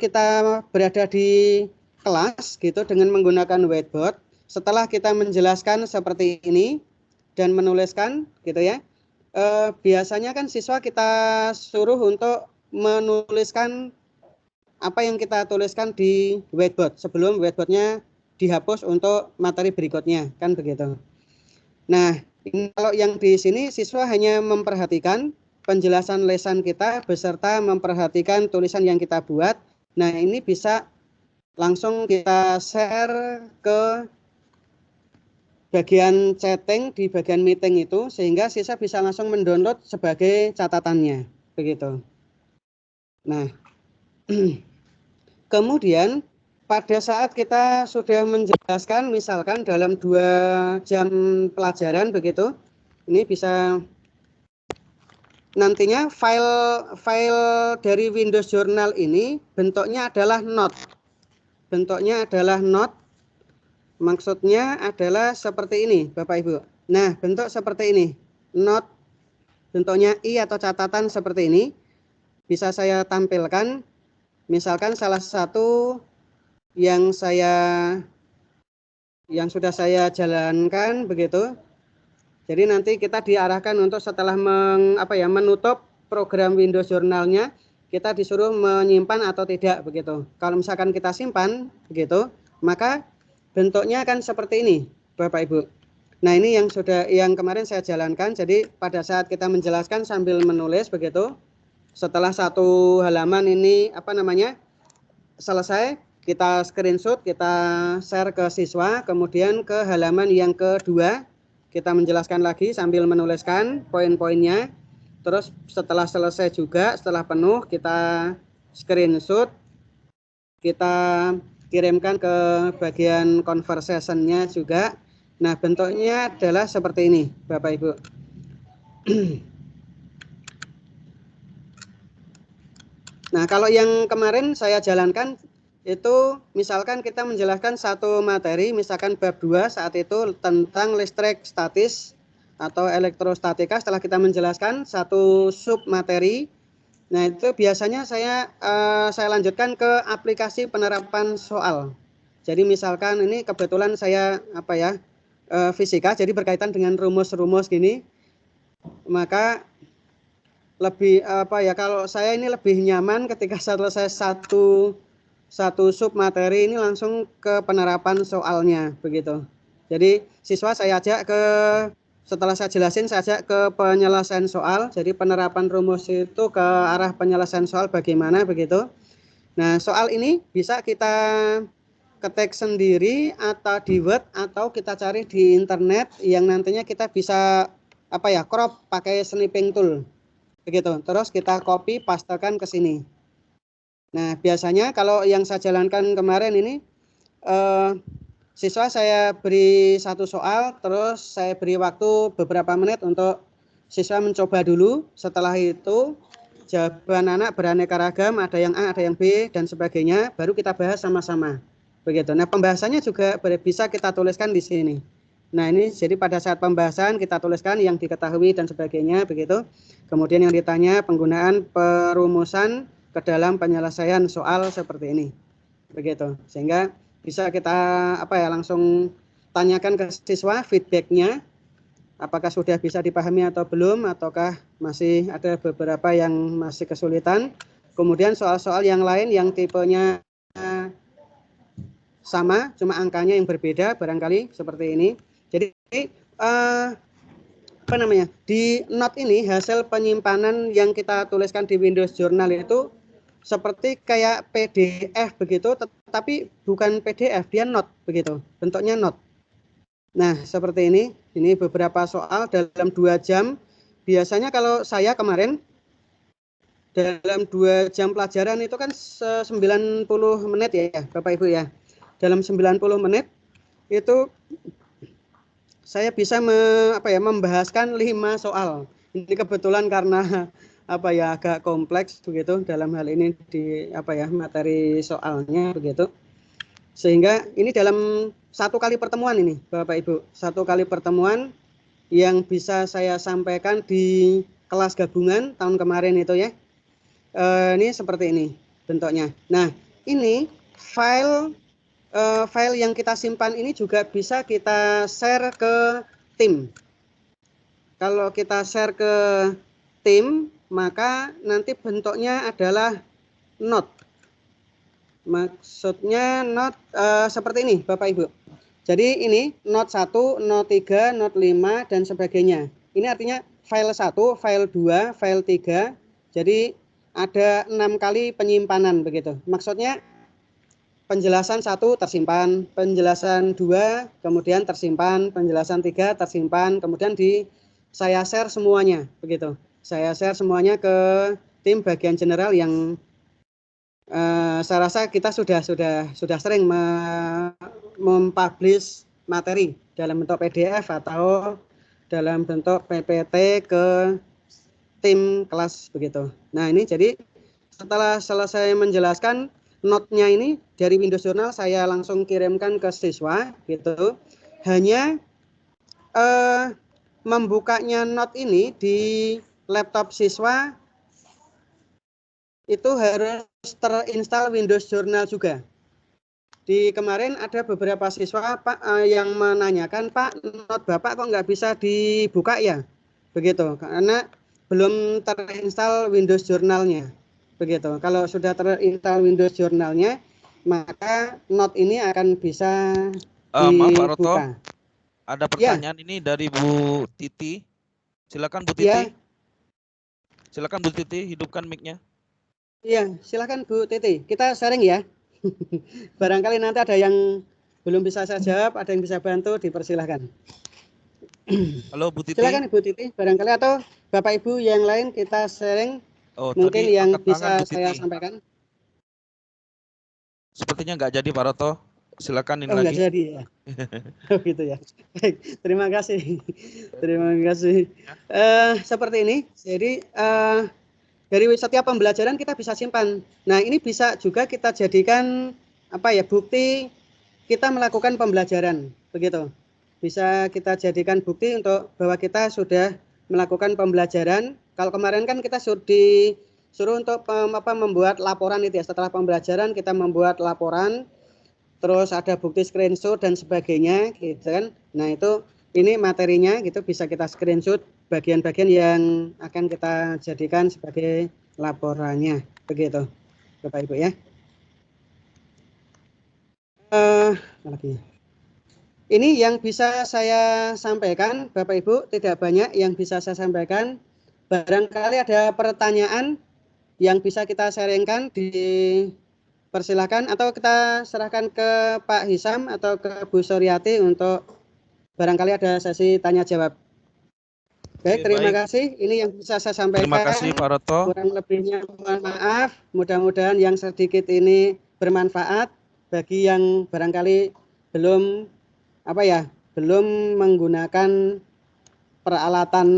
kita berada di kelas gitu dengan menggunakan whiteboard, setelah kita menjelaskan seperti ini dan menuliskan gitu ya, biasanya kan siswa kita suruh untuk menuliskan apa yang kita tuliskan di whiteboard sebelum whiteboardnya dihapus untuk materi berikutnya, kan begitu. Nah, kalau yang di sini siswa hanya memperhatikan penjelasan lesan kita beserta memperhatikan tulisan yang kita buat. Nah, ini bisa langsung kita share ke bagian chatting di bagian meeting itu, sehingga siswa bisa langsung mendownload sebagai catatannya, begitu. Nah, kemudian pada saat kita sudah menjelaskan misalkan dalam 2 jam pelajaran begitu, ini bisa nantinya file dari Windows Journal ini bentuknya adalah note. Bentuknya adalah note. Maksudnya adalah seperti ini, Bapak Ibu. Nah, bentuk seperti ini. Note bentuknya I atau catatan seperti ini. Bisa saya tampilkan. Misalkan salah satu yang sudah saya jalankan begitu. Jadi nanti kita diarahkan untuk setelah menutup program Windows Journalnya, kita disuruh menyimpan atau tidak begitu. Kalau misalkan kita simpan begitu, maka bentuknya akan seperti ini, Bapak Ibu. Nah, ini yang kemarin saya jalankan. Jadi pada saat kita menjelaskan sambil menulis begitu, setelah satu halaman ini selesai, kita screenshot, kita share ke siswa, kemudian ke halaman yang kedua kita menjelaskan lagi sambil menuliskan poin-poinnya. Terus setelah selesai juga, setelah penuh kita screenshot, kita kirimkan ke bagian conversation-nya juga. Nah, bentuknya adalah seperti ini, Bapak Ibu. Nah, kalau yang kemarin saya jalankan itu misalkan kita menjelaskan satu materi, misalkan bab 2 saat itu tentang listrik statis atau elektrostatika. Setelah kita menjelaskan satu sub materi, nah itu biasanya saya lanjutkan ke aplikasi penerapan soal. Jadi misalkan ini kebetulan saya fisika, jadi berkaitan dengan rumus-rumus gini, maka lebih kalau saya ini lebih nyaman ketika selesai satu sub materi ini langsung ke penerapan soalnya begitu. Jadi siswa saya ajak setelah saya jelasin, saya ajak ke penyelesaian soal. Jadi penerapan rumus itu ke arah penyelesaian soal bagaimana begitu. Nah, soal ini bisa kita ketik sendiri atau di Word atau kita cari di internet yang nantinya kita bisa crop pakai snipping tool begitu. Terus kita copy pastekan ke sini. Nah, biasanya kalau yang saya jalankan kemarin ini, siswa saya beri satu soal, terus saya beri waktu beberapa menit untuk siswa mencoba dulu. Setelah itu, jawaban anak beraneka ragam, ada yang A, ada yang B, dan sebagainya, baru kita bahas sama-sama. Begitu. Nah, pembahasannya juga bisa kita tuliskan di sini. Nah, ini jadi pada saat pembahasan kita tuliskan yang diketahui dan sebagainya, begitu. Kemudian yang ditanya penggunaan perumusan ke dalam penyelesaian soal seperti ini, begitu. Sehingga bisa kita langsung tanyakan ke siswa feedbacknya, apakah sudah bisa dipahami atau belum, ataukah masih ada beberapa yang masih kesulitan. Kemudian soal-soal yang lain yang tipenya sama, cuma angkanya yang berbeda, barangkali seperti ini. Jadi di note ini hasil penyimpanan yang kita tuliskan di Windows Journal itu seperti kayak PDF begitu, tetapi bukan PDF, dia not begitu, bentuknya not. Nah, seperti ini beberapa soal dalam 2 jam. Biasanya kalau saya kemarin dalam 2 jam pelajaran itu kan 90 menit ya Bapak Ibu ya. Dalam 90 menit itu saya bisa membahaskan 5 soal. Ini kebetulan karena agak kompleks begitu dalam hal ini di materi soalnya begitu. Sehingga ini dalam 1 kali pertemuan ini Bapak Ibu, 1 kali pertemuan yang bisa saya sampaikan di kelas gabungan tahun kemarin itu ya. Ini seperti ini bentuknya. Nah, ini file yang kita simpan ini juga bisa kita share ke tim. Kalau kita share ke tim, maka nanti bentuknya adalah note. Maksudnya note seperti ini Bapak Ibu. Jadi ini note 1, note 3, note 5 dan sebagainya. Ini artinya file 1, file 2, file 3. Jadi ada 6 kali penyimpanan begitu. Maksudnya penjelasan 1 tersimpan, penjelasan 2 kemudian tersimpan, penjelasan 3 tersimpan, kemudian saya share semuanya begitu. Saya share semuanya ke tim bagian general yang saya rasa kita sudah sering mempublish materi dalam bentuk PDF atau dalam bentuk PPT ke tim kelas begitu. Nah, ini jadi setelah selesai menjelaskan note-nya ini dari Windows Journal saya langsung kirimkan ke siswa gitu. Hanya membukanya note ini di laptop siswa itu harus terinstall Windows Journal juga. Di kemarin ada beberapa siswa Pak yang menanyakan, Pak, note Bapak kok nggak bisa dibuka ya? Begitu, karena belum terinstall Windows Journal-nya. Begitu. Kalau sudah terinstall Windows Journal-nya, maka note ini akan bisa dibuka. Maaf Pak Roto, ada pertanyaan ini dari Bu Titi. Silakan Bu Titi. Ya. Silakan Bu Titi, hidupkan mic-nya. Iya, silakan Bu Titi. Kita sharing ya. Barangkali nanti ada yang belum bisa saya jawab, ada yang bisa bantu, dipersilahkan. Halo Bu Titi. Silakan Ibu Titi, barangkali atau Bapak Ibu yang lain kita sharing. Mungkin tadi yang angkat bisa tangan, Bu saya Titi. sampaikan. Sepertinya nggak jadi Pak Roto. Silakan ini lagi. Nggak jadi ya. Gitu ya. Baik, terima kasih. Terima kasih. Seperti ini. Jadi dari setiap pembelajaran kita bisa simpan. Nah, ini bisa juga kita jadikan bukti kita melakukan pembelajaran, begitu. Bisa kita jadikan bukti untuk bahwa kita sudah melakukan pembelajaran. Kalau kemarin kan kita disuruh untuk membuat laporan itu ya. Setelah pembelajaran kita membuat laporan, terus ada bukti screenshot dan sebagainya, gitu kan. Nah, itu ini materinya gitu bisa kita screenshot bagian-bagian yang akan kita jadikan sebagai laporannya, begitu Bapak Ibu ya. Ini yang bisa saya sampaikan Bapak Ibu, tidak banyak yang bisa saya sampaikan. Barangkali ada pertanyaan yang bisa kita sharingkan, dipersilakan atau kita serahkan ke Pak Hisam atau ke Bu Suryati untuk barangkali ada sesi tanya jawab. Baik, terima kasih. Ini yang bisa saya sampaikan. Terima kasih Pak Roto. Kurang lebihnya mohon maaf. Mudah-mudahan yang sedikit ini bermanfaat bagi yang barangkali belum menggunakan peralatan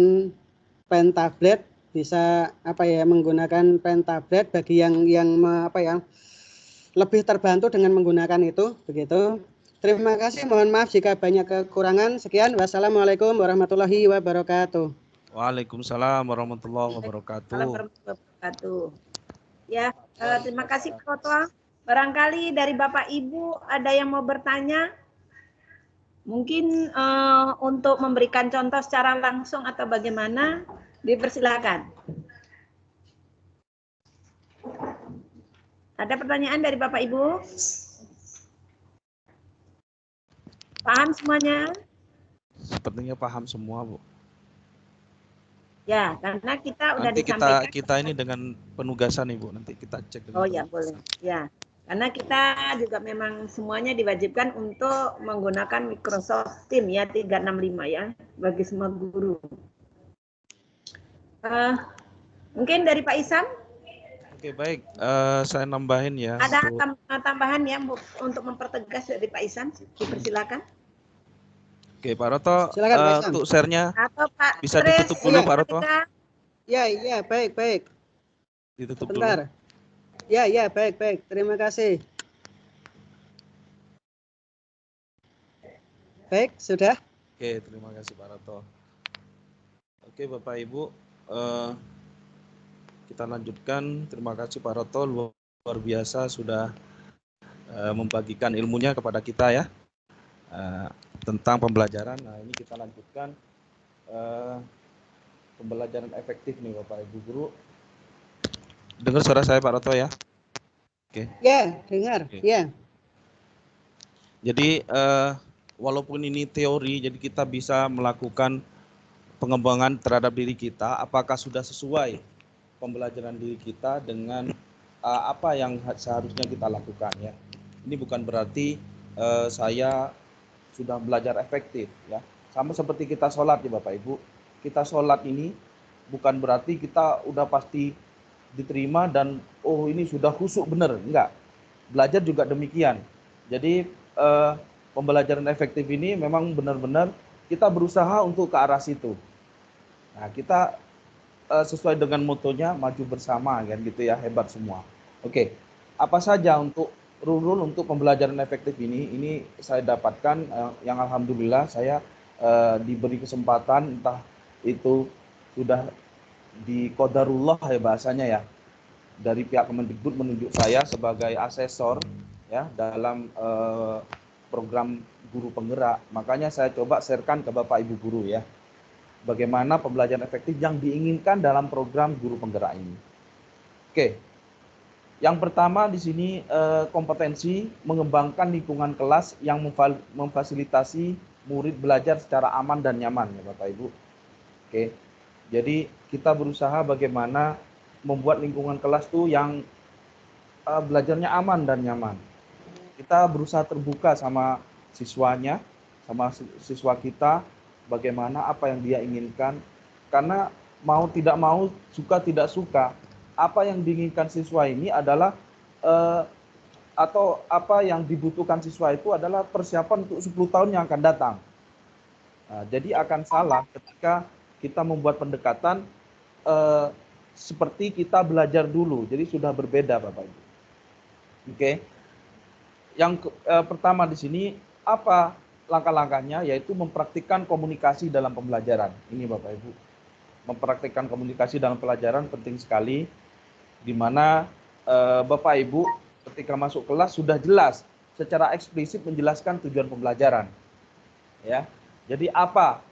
pen tablet, bisa menggunakan pen tablet bagi yang lebih terbantu dengan menggunakan itu, begitu. Terima kasih, mohon maaf jika banyak kekurangan. Sekian, wassalamualaikum warahmatullahi wabarakatuh. Waalaikumsalam warahmatullahi wabarakatuh. Ya, terima kasih Pak Roto. Barangkali dari Bapak Ibu ada yang mau bertanya? Mungkin untuk memberikan contoh secara langsung atau bagaimana, dipersilakan. Ada pertanyaan dari Bapak Ibu? Paham semuanya? Sepertinya paham semua, Bu. Ya, karena kita udah Nanti disampaikan. kita ini dengan penugasan Ibu, nanti kita cek dengan Oh ya, boleh. Ya. Karena kita juga memang semuanya diwajibkan untuk menggunakan Microsoft Teams ya 365 ya bagi semua guru. Mungkin dari Pak Isam? Oke, baik. Saya nambahin ya. Ada untuk... tambahan ya untuk mempertegas dari Pak Isam? Dipersilakan. Oke, Pak Roto, Silakan, Pak Isam. untuk share-nya Atau Pak bisa Tris, ditutup dulu, Pak Roto. Ya, baik. Ditutup Sebentar. dulu. Ya, baik. Terima kasih. Baik, sudah. Oke, terima kasih Pak Roto. Oke, Bapak Ibu, kita lanjutkan. Terima kasih Pak Roto, luar biasa sudah membagikan ilmunya kepada kita ya tentang pembelajaran. Nah, ini kita lanjutkan pembelajaran efektif nih Bapak Ibu guru. Dengar suara saya Pak Roto ya? Oke. Ya, dengar. Oke. Ya. Jadi walaupun ini teori, jadi kita bisa melakukan pengembangan terhadap diri kita. Apakah sudah sesuai pembelajaran diri kita dengan apa yang seharusnya kita lakukan ya? Ini bukan berarti saya sudah belajar efektif ya. Sama seperti kita sholat ya Bapak Ibu. Kita sholat ini bukan berarti kita udah pasti diterima dan oh ini sudah khusyuk benar, enggak. Belajar juga demikian. Jadi pembelajaran efektif ini memang benar-benar kita berusaha untuk ke arah situ. Nah, kita sesuai dengan motonya maju bersama kan gitu ya, hebat semua. Oke. Apa saja untuk rule untuk pembelajaran efektif ini saya dapatkan yang alhamdulillah saya diberi kesempatan, entah itu sudah di qadarullah ya bahasanya ya, dari pihak Kemendikbud menunjuk saya sebagai asesor ya dalam program guru penggerak. Makanya saya coba sharekan ke Bapak Ibu guru ya, bagaimana pembelajaran efektif yang diinginkan dalam program guru penggerak ini. Oke, yang pertama di sini kompetensi mengembangkan lingkungan kelas yang memfasilitasi murid belajar secara aman dan nyaman ya Bapak Ibu. Oke, jadi kita berusaha bagaimana membuat lingkungan kelas tuh yang belajarnya aman dan nyaman. Kita berusaha terbuka sama siswanya, sama siswa kita, bagaimana apa yang dia inginkan. Karena mau tidak mau, suka tidak suka, apa yang diinginkan siswa ini adalah atau apa yang dibutuhkan siswa itu adalah persiapan untuk 10 tahun yang akan datang. Nah, jadi akan salah ketika kita membuat pendekatan seperti kita belajar dulu, jadi sudah berbeda Bapak Ibu. Oke. Yang pertama di sini apa langkah-langkahnya, yaitu mempraktikkan komunikasi dalam pembelajaran. Ini Bapak Ibu. Mempraktikkan komunikasi dalam pelajaran penting sekali, di mana Bapak Ibu ketika masuk kelas sudah jelas secara eksplisit menjelaskan tujuan pembelajaran. Ya. Jadi apa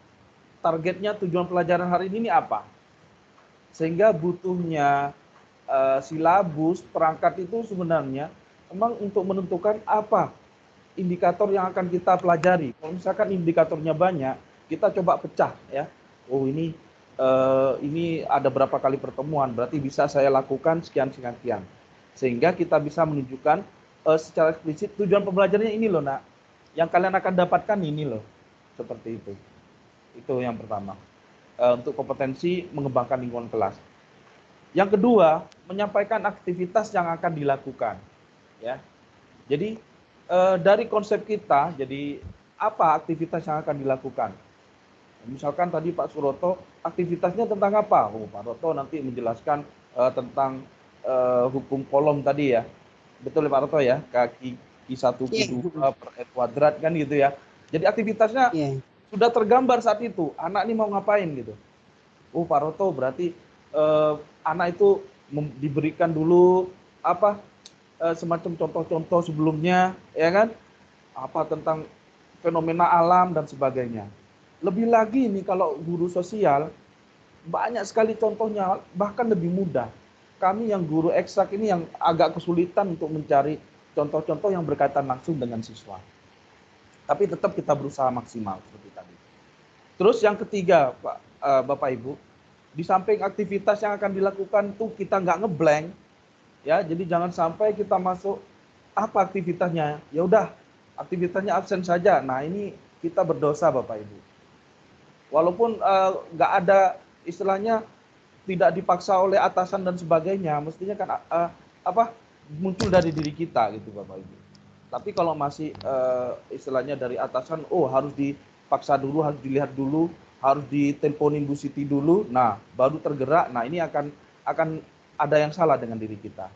targetnya, tujuan pelajaran hari ini apa? Sehingga butuhnya silabus, perangkat itu sebenarnya memang untuk menentukan apa indikator yang akan kita pelajari. Kalau misalkan indikatornya banyak, kita coba pecah ya. Oh ini ada berapa kali pertemuan, berarti bisa saya lakukan sekian. Sehingga kita bisa menunjukkan secara eksplisit tujuan pembelajarannya ini loh nak. Yang kalian akan dapatkan ini loh. Seperti itu. Itu yang pertama. Untuk kompetensi mengembangkan lingkungan kelas. Yang kedua, menyampaikan aktivitas yang akan dilakukan. Ya, jadi dari konsep kita, jadi apa aktivitas yang akan dilakukan? Misalkan tadi Pak Suroto, aktivitasnya tentang apa? Oh, Pak Roto nanti menjelaskan tentang hukum kolom tadi ya, betul ya Pak Roto ya, kaki Q1 Q2 per E kuadrat kan gitu ya. Jadi aktivitasnya sudah tergambar saat itu, anak ini mau ngapain gitu. Oh Pak Roto berarti anak itu diberikan dulu apa semacam contoh-contoh sebelumnya ya kan, apa tentang fenomena alam dan sebagainya. Lebih lagi nih kalau guru sosial banyak sekali contohnya, bahkan lebih mudah. Kami yang guru eksak ini yang agak kesulitan untuk mencari contoh-contoh yang berkaitan langsung dengan siswa. Tapi tetap kita berusaha maksimal seperti tadi. Terus yang ketiga, Bapak Ibu, Di samping aktivitas yang akan dilakukan tuh kita nggak ngeblank, ya. Jadi jangan sampai kita masuk apa aktivitasnya, ya udah aktivitasnya absen saja. Nah ini kita berdosa Bapak Ibu. Walaupun nggak ada istilahnya tidak dipaksa oleh atasan dan sebagainya, mestinya kan muncul dari diri kita gitu Bapak Ibu. Tapi kalau masih istilahnya dari atasan, oh harus dipaksa dulu, harus dilihat dulu, harus diteleponin Bu Siti dulu, nah baru tergerak. Nah ini akan ada yang salah dengan diri kita,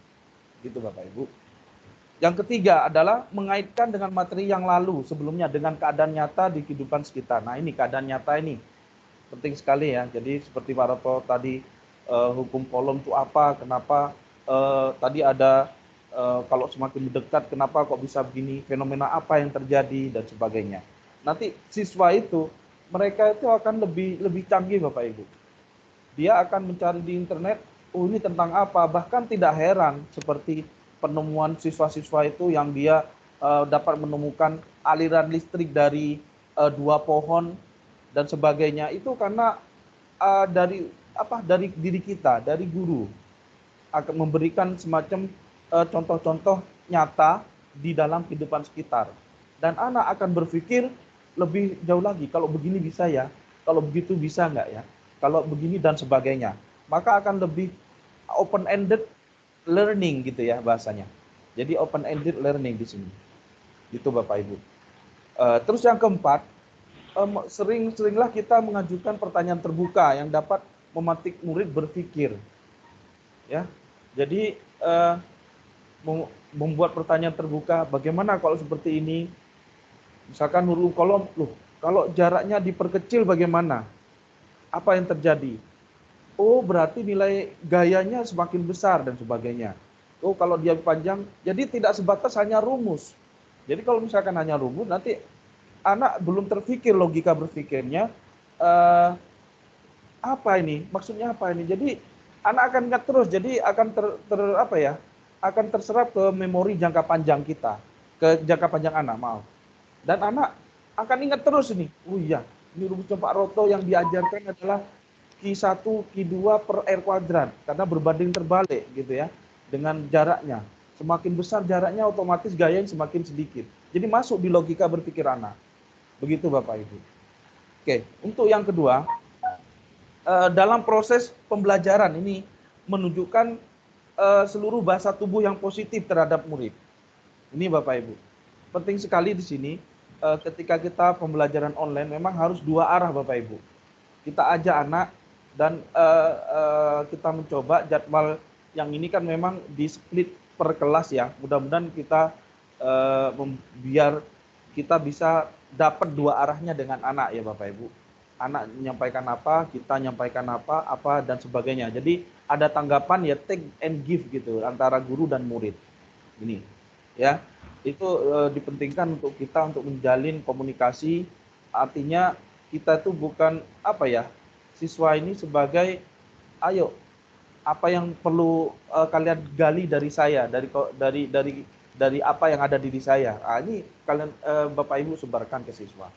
gitu Bapak Ibu. Yang ketiga adalah mengaitkan dengan materi yang lalu sebelumnya dengan keadaan nyata di kehidupan sekitar. Nah ini keadaan nyata ini penting sekali ya. Jadi seperti Pak Roto tadi, hukum kolom itu apa, kenapa tadi ada kalau semakin mendekat kenapa kok bisa begini, fenomena apa yang terjadi dan sebagainya. Nanti siswa itu mereka itu akan lebih canggih Bapak Ibu. Dia akan mencari di internet, oh ini tentang apa, bahkan tidak heran seperti penemuan siswa-siswa itu yang dia dapat menemukan aliran listrik dari 2 pohon dan sebagainya, itu karena dari diri kita, dari guru akan memberikan semacam contoh-contoh nyata di dalam kehidupan sekitar, dan anak akan berpikir lebih jauh lagi, kalau begini bisa ya, kalau begitu bisa nggak ya, kalau begini dan sebagainya, maka akan lebih open-ended learning gitu ya bahasanya. Jadi open-ended learning di sini, gitu Bapak Ibu. Terus yang keempat, seringlah kita mengajukan pertanyaan terbuka yang dapat memantik murid berpikir, ya. Jadi membuat pertanyaan terbuka, bagaimana kalau seperti ini? Misalkan huruf kolom, loh, kalau jaraknya diperkecil bagaimana? Apa yang terjadi? Oh, berarti nilai gayanya semakin besar dan sebagainya. Oh, kalau dia panjang, jadi tidak sebatas hanya rumus. Jadi kalau misalkan hanya rumus, nanti anak belum terpikir logika berpikirnya, apa ini? Maksudnya apa ini? Jadi anak akan ingat terus, jadi akan akan terserap ke memori jangka panjang kita, ke jangka panjang anak, maaf. Dan anak akan ingat terus ini, oh iya, ini rumusnya Pak Roto yang diajarkan adalah Q1, Q2 per R kuadrat, karena berbanding terbalik gitu ya, dengan jaraknya. Semakin besar jaraknya, otomatis gaya yang semakin sedikit. Jadi masuk di logika berpikir anak. Begitu Bapak Ibu. Oke, untuk yang kedua, dalam proses pembelajaran ini menunjukkan seluruh bahasa tubuh yang positif terhadap murid. Ini Bapak Ibu. Penting sekali di sini, ketika kita pembelajaran online memang harus 2 arah Bapak Ibu. Kita ajak anak dan kita mencoba jadwal yang ini kan memang di split per kelas ya. Mudah-mudahan kita biar kita bisa dapat 2 arahnya dengan anak ya Bapak Ibu. Anak menyampaikan apa, kita menyampaikan apa dan sebagainya. Jadi ada tanggapan ya, take and give gitu antara guru dan murid. Ini ya. Itu dipentingkan untuk kita untuk menjalin komunikasi. Artinya kita itu bukan siswa ini sebagai ayo apa yang perlu kalian gali dari saya, dari apa yang ada di diri saya. Ini kalian Bapak Ibu sebarkan ke siswa.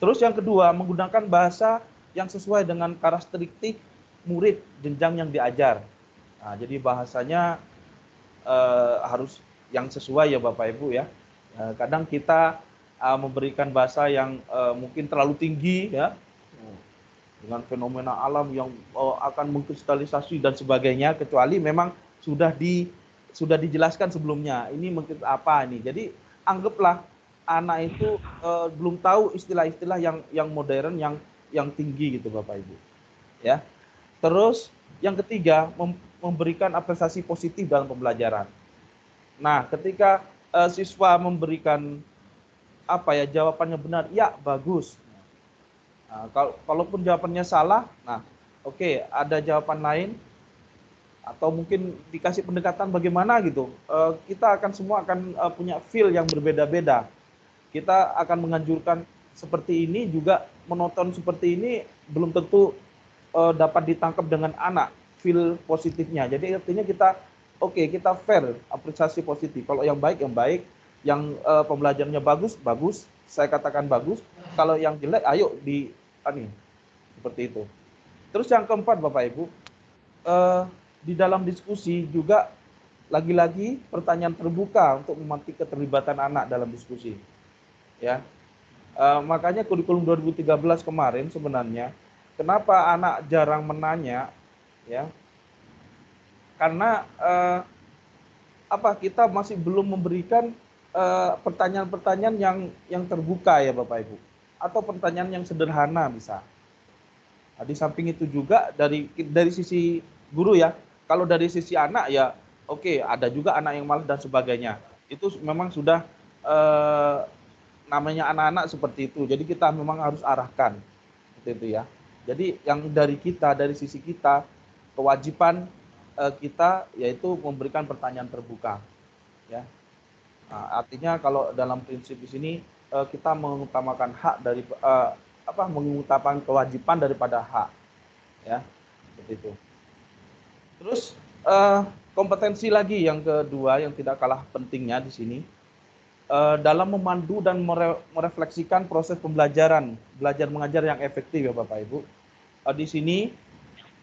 Terus yang kedua, menggunakan bahasa yang sesuai dengan karakteristik murid jenjang yang diajar. Nah, jadi bahasanya harus yang sesuai ya Bapak Ibu ya. Kadang kita memberikan bahasa yang mungkin terlalu tinggi ya, dengan fenomena alam yang akan mengkristalisasi dan sebagainya, kecuali memang sudah dijelaskan sebelumnya. Ini mungkin apa ini. Jadi anggaplah anak itu belum tahu istilah-istilah yang modern, yang tinggi gitu Bapak Ibu. Ya. Terus yang ketiga, memberikan apresiasi positif dalam pembelajaran. Nah, ketika siswa memberikan jawabannya benar, ya bagus. Nah, kalaupun jawabannya salah, nah oke, ada jawaban lain atau mungkin dikasih pendekatan bagaimana gitu. Kita akan semua akan punya feel yang berbeda-beda. Kita akan menganjurkan seperti ini, juga menonton seperti ini belum tentu dapat ditangkap dengan anak feel positifnya. Jadi artinya kita fair, apresiasi positif. Kalau yang baik, yang pembelajarannya bagus, saya katakan bagus. Kalau yang jelek, ayo seperti itu. Terus yang keempat Bapak Ibu, di dalam diskusi juga lagi-lagi pertanyaan terbuka untuk memantik keterlibatan anak dalam diskusi. Ya, makanya kurikulum 2013 kemarin sebenarnya, kenapa anak jarang menanya, ya? Karena kita masih belum memberikan pertanyaan-pertanyaan yang terbuka ya Bapak Ibu, atau pertanyaan yang sederhana bisa. Nah, di samping itu juga dari sisi guru ya, kalau dari sisi anak ya oke, ada juga anak yang malas dan sebagainya. Itu memang sudah namanya anak-anak seperti itu. Jadi kita memang harus arahkan seperti itu ya. Jadi yang dari sisi kita, kewajiban kita yaitu memberikan pertanyaan terbuka. Ya. Nah, artinya kalau dalam prinsip di sini kita mengutamakan hak dari mengutamakan kewajiban daripada hak, ya seperti itu. Terus kompetensi lagi yang kedua yang tidak kalah pentingnya di sini dalam memandu dan merefleksikan proses pembelajaran, belajar mengajar yang efektif ya Bapak Ibu. Di sini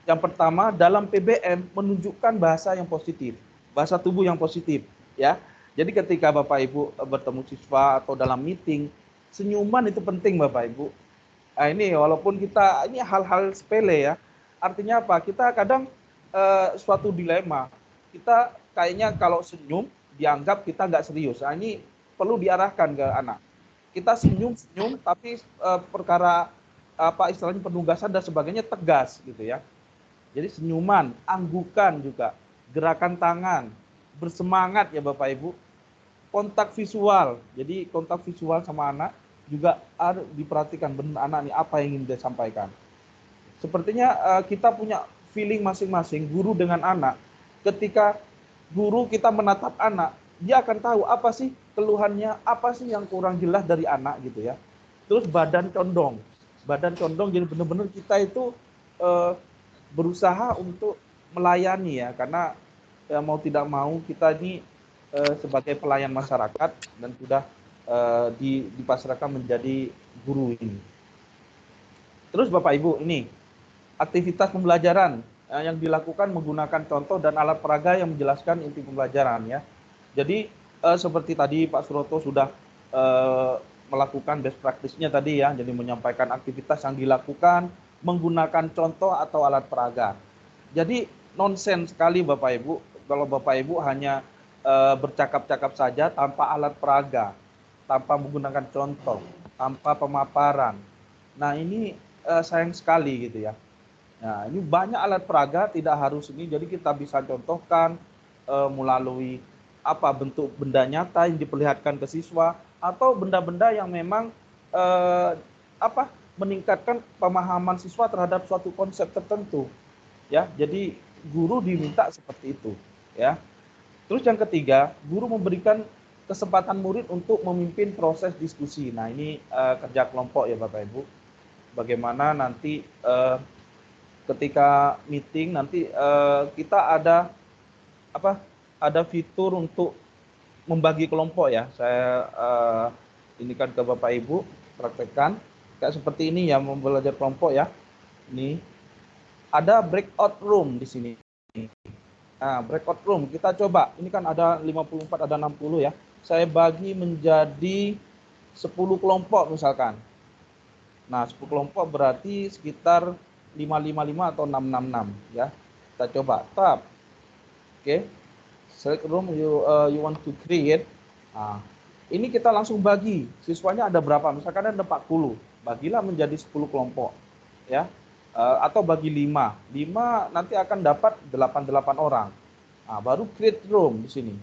yang pertama dalam PBM menunjukkan bahasa yang positif, bahasa tubuh yang positif, ya. Jadi ketika Bapak Ibu bertemu siswa atau dalam meeting, senyuman itu penting Bapak Ibu. Nah, ini walaupun ini hal-hal sepele ya. Artinya apa? Kita kadang suatu dilema. Kita kayaknya kalau senyum dianggap kita nggak serius. Nah, ini perlu diarahkan ke anak. Kita senyum tapi perkara istilahnya penugasan dan sebagainya tegas gitu ya. Jadi senyuman, anggukan juga, gerakan tangan, bersemangat ya Bapak Ibu. Kontak visual. Jadi kontak visual sama anak juga harus diperhatikan benar anak ini apa yang ingin dia sampaikan. Sepertinya kita punya feeling masing-masing guru dengan anak. Ketika guru kita menatap anak, dia akan tahu apa sih keluhannya, apa sih yang kurang jelas dari anak gitu ya. Terus badan condong jadi benar-benar kita itu berusaha untuk melayani ya, karena mau tidak mau kita ini sebagai pelayan masyarakat dan sudah dipasrahkan menjadi guru ini. Terus Bapak Ibu, ini aktivitas pembelajaran yang dilakukan menggunakan contoh dan alat peraga yang menjelaskan inti pembelajaran ya. Jadi seperti tadi Pak Suroto sudah melakukan best practice-nya tadi ya, jadi menyampaikan aktivitas yang dilakukan menggunakan contoh atau alat peraga. Jadi nonsen sekali Bapak Ibu kalau Bapak Ibu hanya bercakap-cakap saja tanpa alat peraga, tanpa menggunakan contoh, tanpa pemaparan. Nah ini sayang sekali gitu ya. Nah ini banyak alat peraga, tidak harus ini, jadi kita bisa contohkan melalui bentuk benda nyata yang diperlihatkan ke siswa atau benda-benda yang memang meningkatkan pemahaman siswa terhadap suatu konsep tertentu. Ya, jadi guru diminta seperti itu, ya. Terus yang ketiga, guru memberikan kesempatan murid untuk memimpin proses diskusi. Nah, ini kerja kelompok ya Bapak Ibu. Bagaimana nanti ketika meeting nanti kita ada fitur untuk membagi kelompok ya. Saya ini kan ke Bapak Ibu praktekkan kayak seperti ini ya, membelajar kelompok ya. Ini ada breakout room di sini. Nah, breakout room kita coba. Ini kan ada 54, ada 60 ya. Saya bagi menjadi 10 kelompok misalkan. Nah, 10 kelompok berarti sekitar 555 atau 666 ya. Kita coba tab. Oke. Select room you want to create. Nah, ini kita langsung bagi. Siswanya ada berapa? Misalkan ada 40. Bagilah menjadi 10 kelompok ya. Atau bagi 5 nanti akan dapat 8 orang. Nah, baru create room di sini.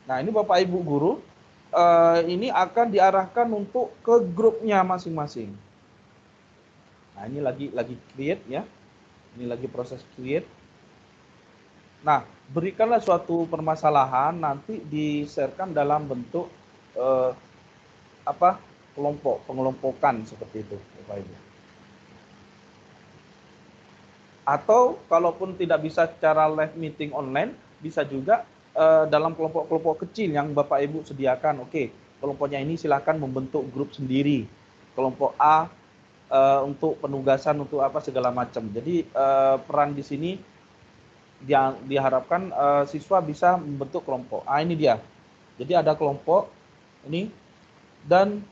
Nah, ini Bapak Ibu guru ini akan diarahkan untuk ke grupnya masing-masing. Nah, ini lagi create ya. Ini lagi proses create. Nah, berikanlah suatu permasalahan nanti di-sharekan dalam bentuk kelompok, pengelompokan seperti itu, Bapak Ibu. Atau kalaupun tidak bisa secara live meeting online, bisa juga dalam kelompok-kelompok kecil yang Bapak Ibu sediakan. Oke, kelompoknya ini silakan membentuk grup sendiri. Kelompok A untuk penugasan untuk apa segala macam. Jadi peran di sini diharapkan siswa bisa membentuk kelompok. Ini dia. Jadi ada kelompok ini dan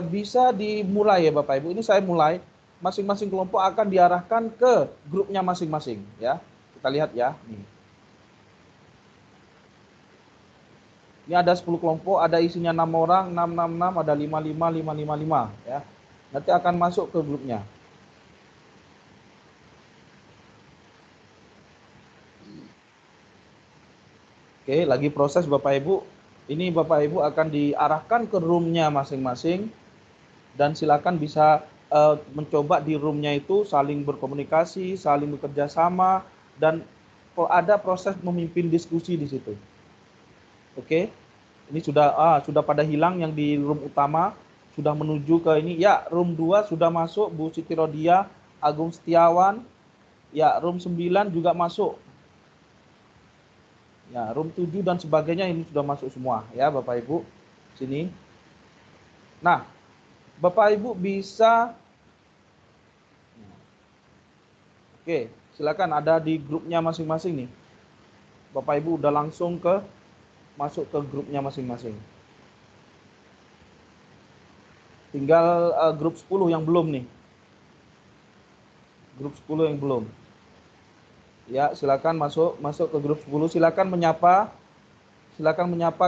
bisa dimulai ya Bapak Ibu. Ini saya mulai. Masing-masing kelompok akan diarahkan ke grupnya masing-masing ya. Kita lihat ya. Ini ada 10 kelompok, ada isinya 6 orang, 666, ada 55, 555 ya. Nanti akan masuk ke grupnya. Oke, lagi proses Bapak Ibu. Ini Bapak Ibu akan diarahkan ke roomnya masing-masing dan silakan bisa mencoba di roomnya itu saling berkomunikasi, saling bekerja sama dan ada proses memimpin diskusi di situ. Oke, ini sudah pada hilang yang di room utama, sudah menuju ke ini. Ya, room 2 sudah masuk Bu Siti Rodia, Agung Setiawan. Ya, room 9 juga masuk. Ya, room 7 dan sebagainya ini sudah masuk semua ya Bapak Ibu. Sini. Nah, Bapak Ibu bisa Oke, silakan ada di grupnya masing-masing nih. Bapak Ibu udah langsung masuk ke grupnya masing-masing. Tinggal grup 10 yang belum nih. Grup 10 yang belum. Ya, silakan masuk ke grup 10. Silakan menyapa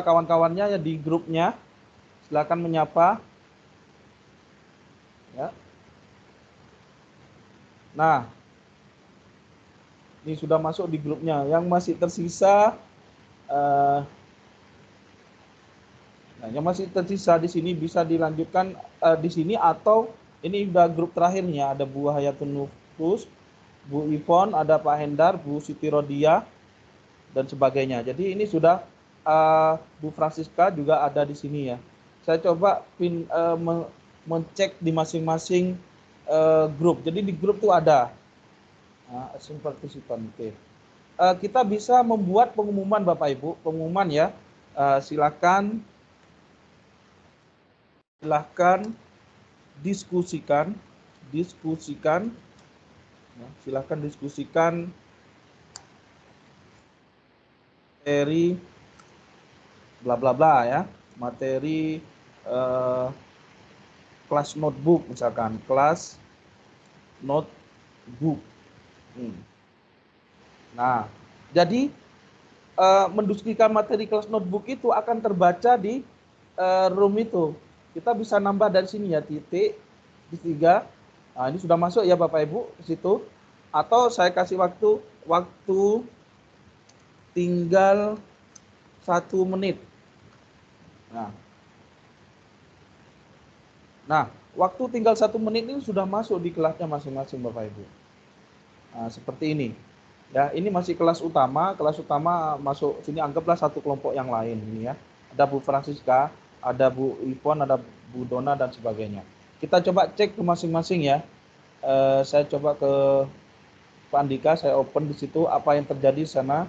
kawan-kawannya ya di grupnya. Silakan menyapa. Ya. Nah, ini sudah masuk di grupnya. Yang masih tersisa yang masih tersisa di sini bisa dilanjutkan di sini atau ini udah grup terakhirnya, ada Bu Hayatun Nufus, Bu Ivon, ada Pak Hendar, Bu Siti Rodia dan sebagainya. Jadi ini sudah Bu Francisca juga ada di sini ya. Saya coba mencek di masing-masing grup. Jadi di grup itu ada asing partisipan. Oke. Kita bisa membuat pengumuman Bapak Ibu, pengumuman ya. Silakan diskusikan ya, silahkan diskusikan materi bla bla bla ya, materi kelas notebook misalkan, kelas notebook. Nah, jadi mendiskusikan materi kelas notebook itu akan terbaca di room itu. Kita bisa nambah dari sini ya, titik di 3. Nah, ini sudah masuk ya Bapak Ibu ke situ. Atau saya kasih waktu tinggal 1 menit. Nah, waktu tinggal 1 menit ini sudah masuk di kelasnya masing-masing Bapak Ibu. Nah, seperti ini. Ya, ini masih kelas utama masuk sini, anggaplah satu kelompok yang lain ini ya. Ada Bu Francisca, ada Bu Ivon, ada Bu Dona dan sebagainya. Kita coba cek ke masing-masing ya. Saya coba ke Pak Andika, saya open di situ apa yang terjadi di sana.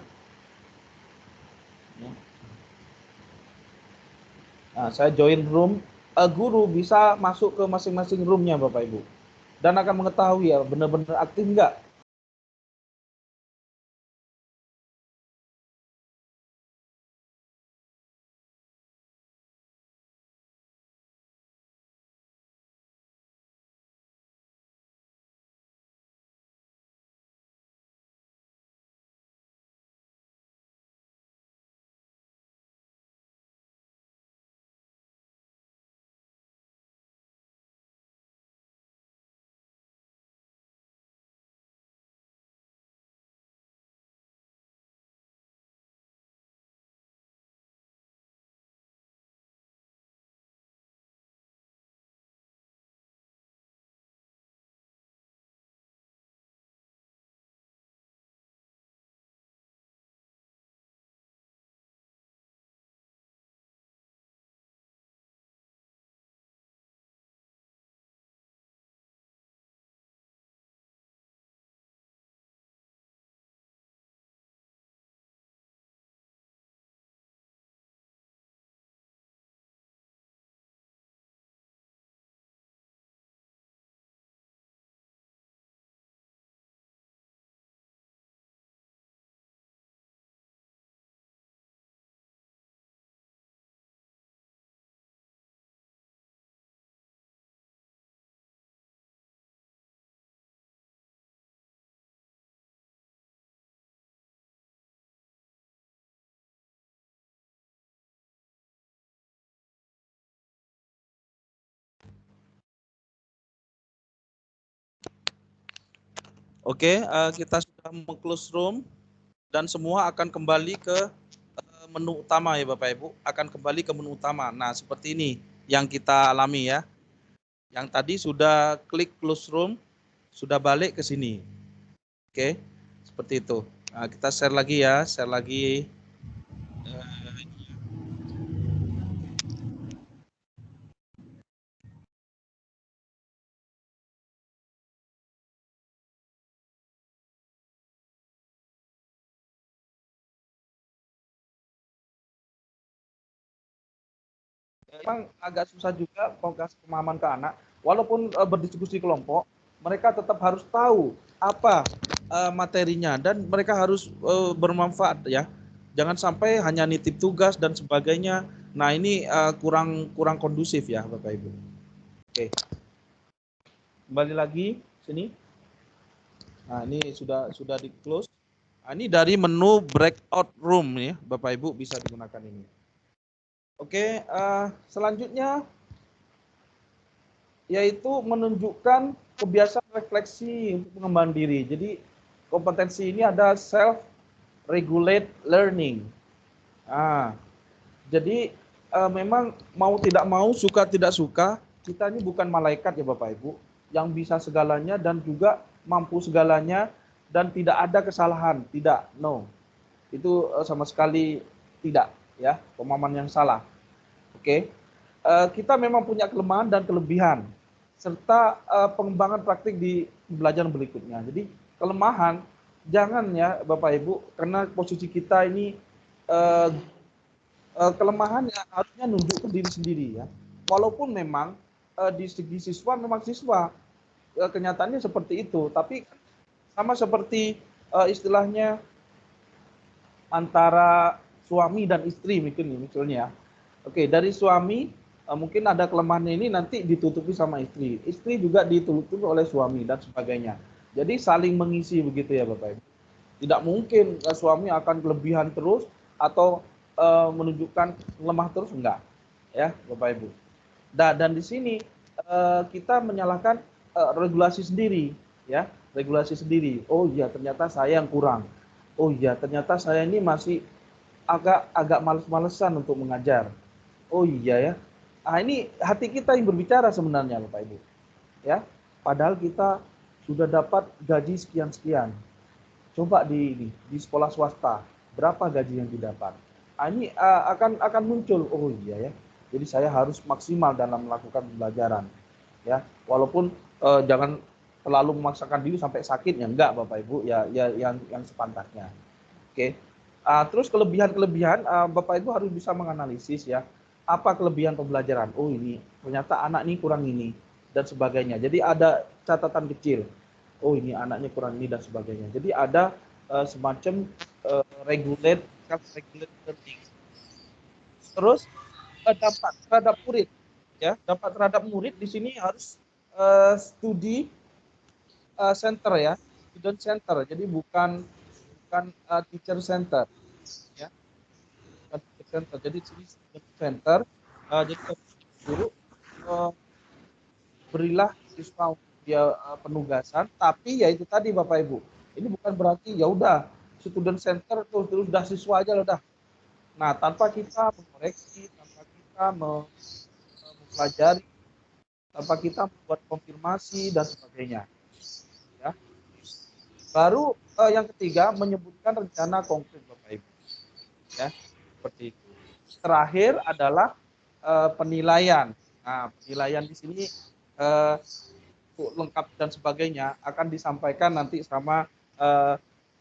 Nah, saya join room. Guru bisa masuk ke masing-masing roomnya Bapak Ibu dan akan mengetahui ya benar-benar aktif enggak Oke, kita sudah meng-close room dan semua akan kembali ke menu utama ya Bapak Ibu, akan kembali ke menu utama. Nah, seperti ini yang kita alami ya. Yang tadi sudah klik close room, sudah balik ke sini. Oke, seperti itu. Nah, kita share lagi ya, share lagi. Memang agak susah juga kasih pemahaman ke anak, walaupun berdiskusi kelompok, mereka tetap harus tahu apa materinya dan mereka harus bermanfaat ya. Jangan sampai hanya nitip tugas dan sebagainya. Nah, ini kurang kondusif ya Bapak Ibu. Oke. Kembali lagi sini. Nah, ini sudah di close. Nah, ini dari menu breakout room ya, Bapak Ibu bisa digunakan ini. Oke, selanjutnya yaitu menunjukkan kebiasaan refleksi untuk pengembangan diri. Jadi kompetensi ini ada self regulate learning. Jadi memang mau tidak mau, suka tidak suka, kita ini bukan malaikat ya Bapak Ibu, yang bisa segalanya dan juga mampu segalanya dan tidak ada kesalahan, tidak, no. Itu sama sekali tidak ya, pemahaman yang salah. Oke. Kita memang punya kelemahan dan kelebihan serta pengembangan praktik di pembelajaran berikutnya. Jadi kelemahan jangan ya Bapak Ibu, karena posisi kita ini kelemahan yang harusnya nunjuk ke diri sendiri ya. Walaupun memang di segi siswa memang siswa kenyataannya seperti itu, tapi sama seperti istilahnya antara suami dan istri misalnya. Oke, dari suami mungkin ada kelemahan ini nanti ditutupi sama istri. Istri juga ditutupi oleh suami dan sebagainya. Jadi saling mengisi begitu ya Bapak Ibu. Tidak mungkin suami akan kelebihan terus atau menunjukkan lemah terus, enggak. Ya, Bapak Ibu. Dan di sini kita menyalahkan regulasi sendiri, ya, regulasi sendiri. Oh iya, ternyata saya yang kurang. Oh iya, ternyata saya ini masih agak males-malesan untuk mengajar. Oh iya ya. Ini hati kita yang berbicara sebenarnya Bapak Ibu. Ya. Padahal kita sudah dapat gaji sekian-sekian. Coba di sekolah swasta, berapa gaji yang didapat? Ini akan muncul, oh iya ya. Jadi saya harus maksimal dalam melakukan pembelajaran. Ya, walaupun jangan terlalu memaksakan diri sampai sakit ya, enggak Bapak Ibu, ya yang sepantasnya. Oke. Terus kelebihan-kelebihan Bapak Ibu harus bisa menganalisis ya. Apa kelebihan pembelajaran? Oh ini ternyata anak ini kurang ini dan sebagainya. Jadi ada catatan kecil. Oh ini anaknya kurang ini dan sebagainya. Jadi ada semacam regulate learning. Terus dampak terhadap murid ya. Dampak terhadap murid di sini harus studi center ya, student center. Jadi bukan teacher center ya. Center. Jadi sini center. Jadi guru berilah siswa dia penugasan, tapi ya itu tadi Bapak Ibu. Ini bukan berarti ya udah student center terus udah siswa aja udah. Nah, tanpa kita mengoreksi, tanpa kita mempelajari, tanpa kita membuat konfirmasi dan sebagainya. Ya. Baru yang ketiga menyebutkan rencana konkret Bapak Ibu. Ya. Seperti itu. Terakhir adalah penilaian. Nah, penilaian di sini lengkap dan sebagainya akan disampaikan nanti sama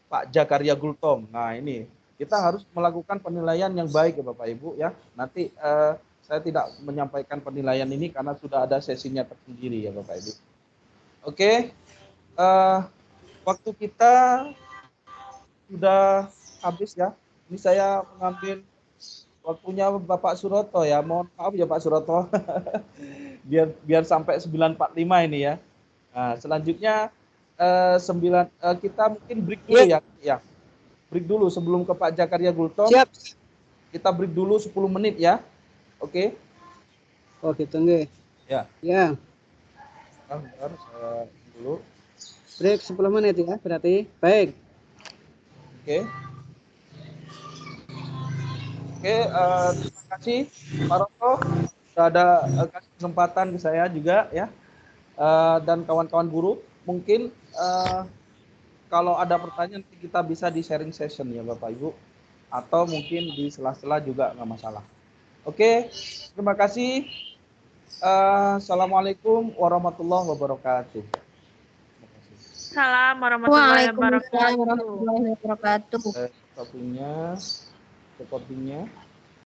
Pak Jakaria Gultom. Nah, ini kita harus melakukan penilaian yang baik ya Bapak Ibu ya. Nanti saya tidak menyampaikan penilaian ini karena sudah ada sesinya tersendiri ya Bapak Ibu. Oke. Waktu kita sudah habis ya. Ini saya mengambil waktunya Bapak Suroto ya. Mohon maaf ya Pak Suroto. biar sampai 9.45 ini ya. Nah, selanjutnya kita mungkin break dulu ya. Ya. Break dulu sebelum ke Pak Jakaria Gultom. Siap. Kita break dulu 10 menit ya. Oke. Oke, tunggu. Ya. Ya. Bentar, saya dulu. Break 10 menit ya berarti. Baik. Oke. Oke, terima kasih Pak Roko. Sudah ada kasih kesempatan ke saya juga ya. Dan kawan-kawan guru. Mungkin kalau ada pertanyaan nanti kita bisa di sharing session ya Bapak Ibu. Atau mungkin di sela-sela juga nggak masalah. Oke, terima kasih. Assalamualaikum warahmatullahi wabarakatuh. Salam warahmatullahi Waalaikumsalam wabarakatuh. warahmatullahi wabarakatuh. Sepertinya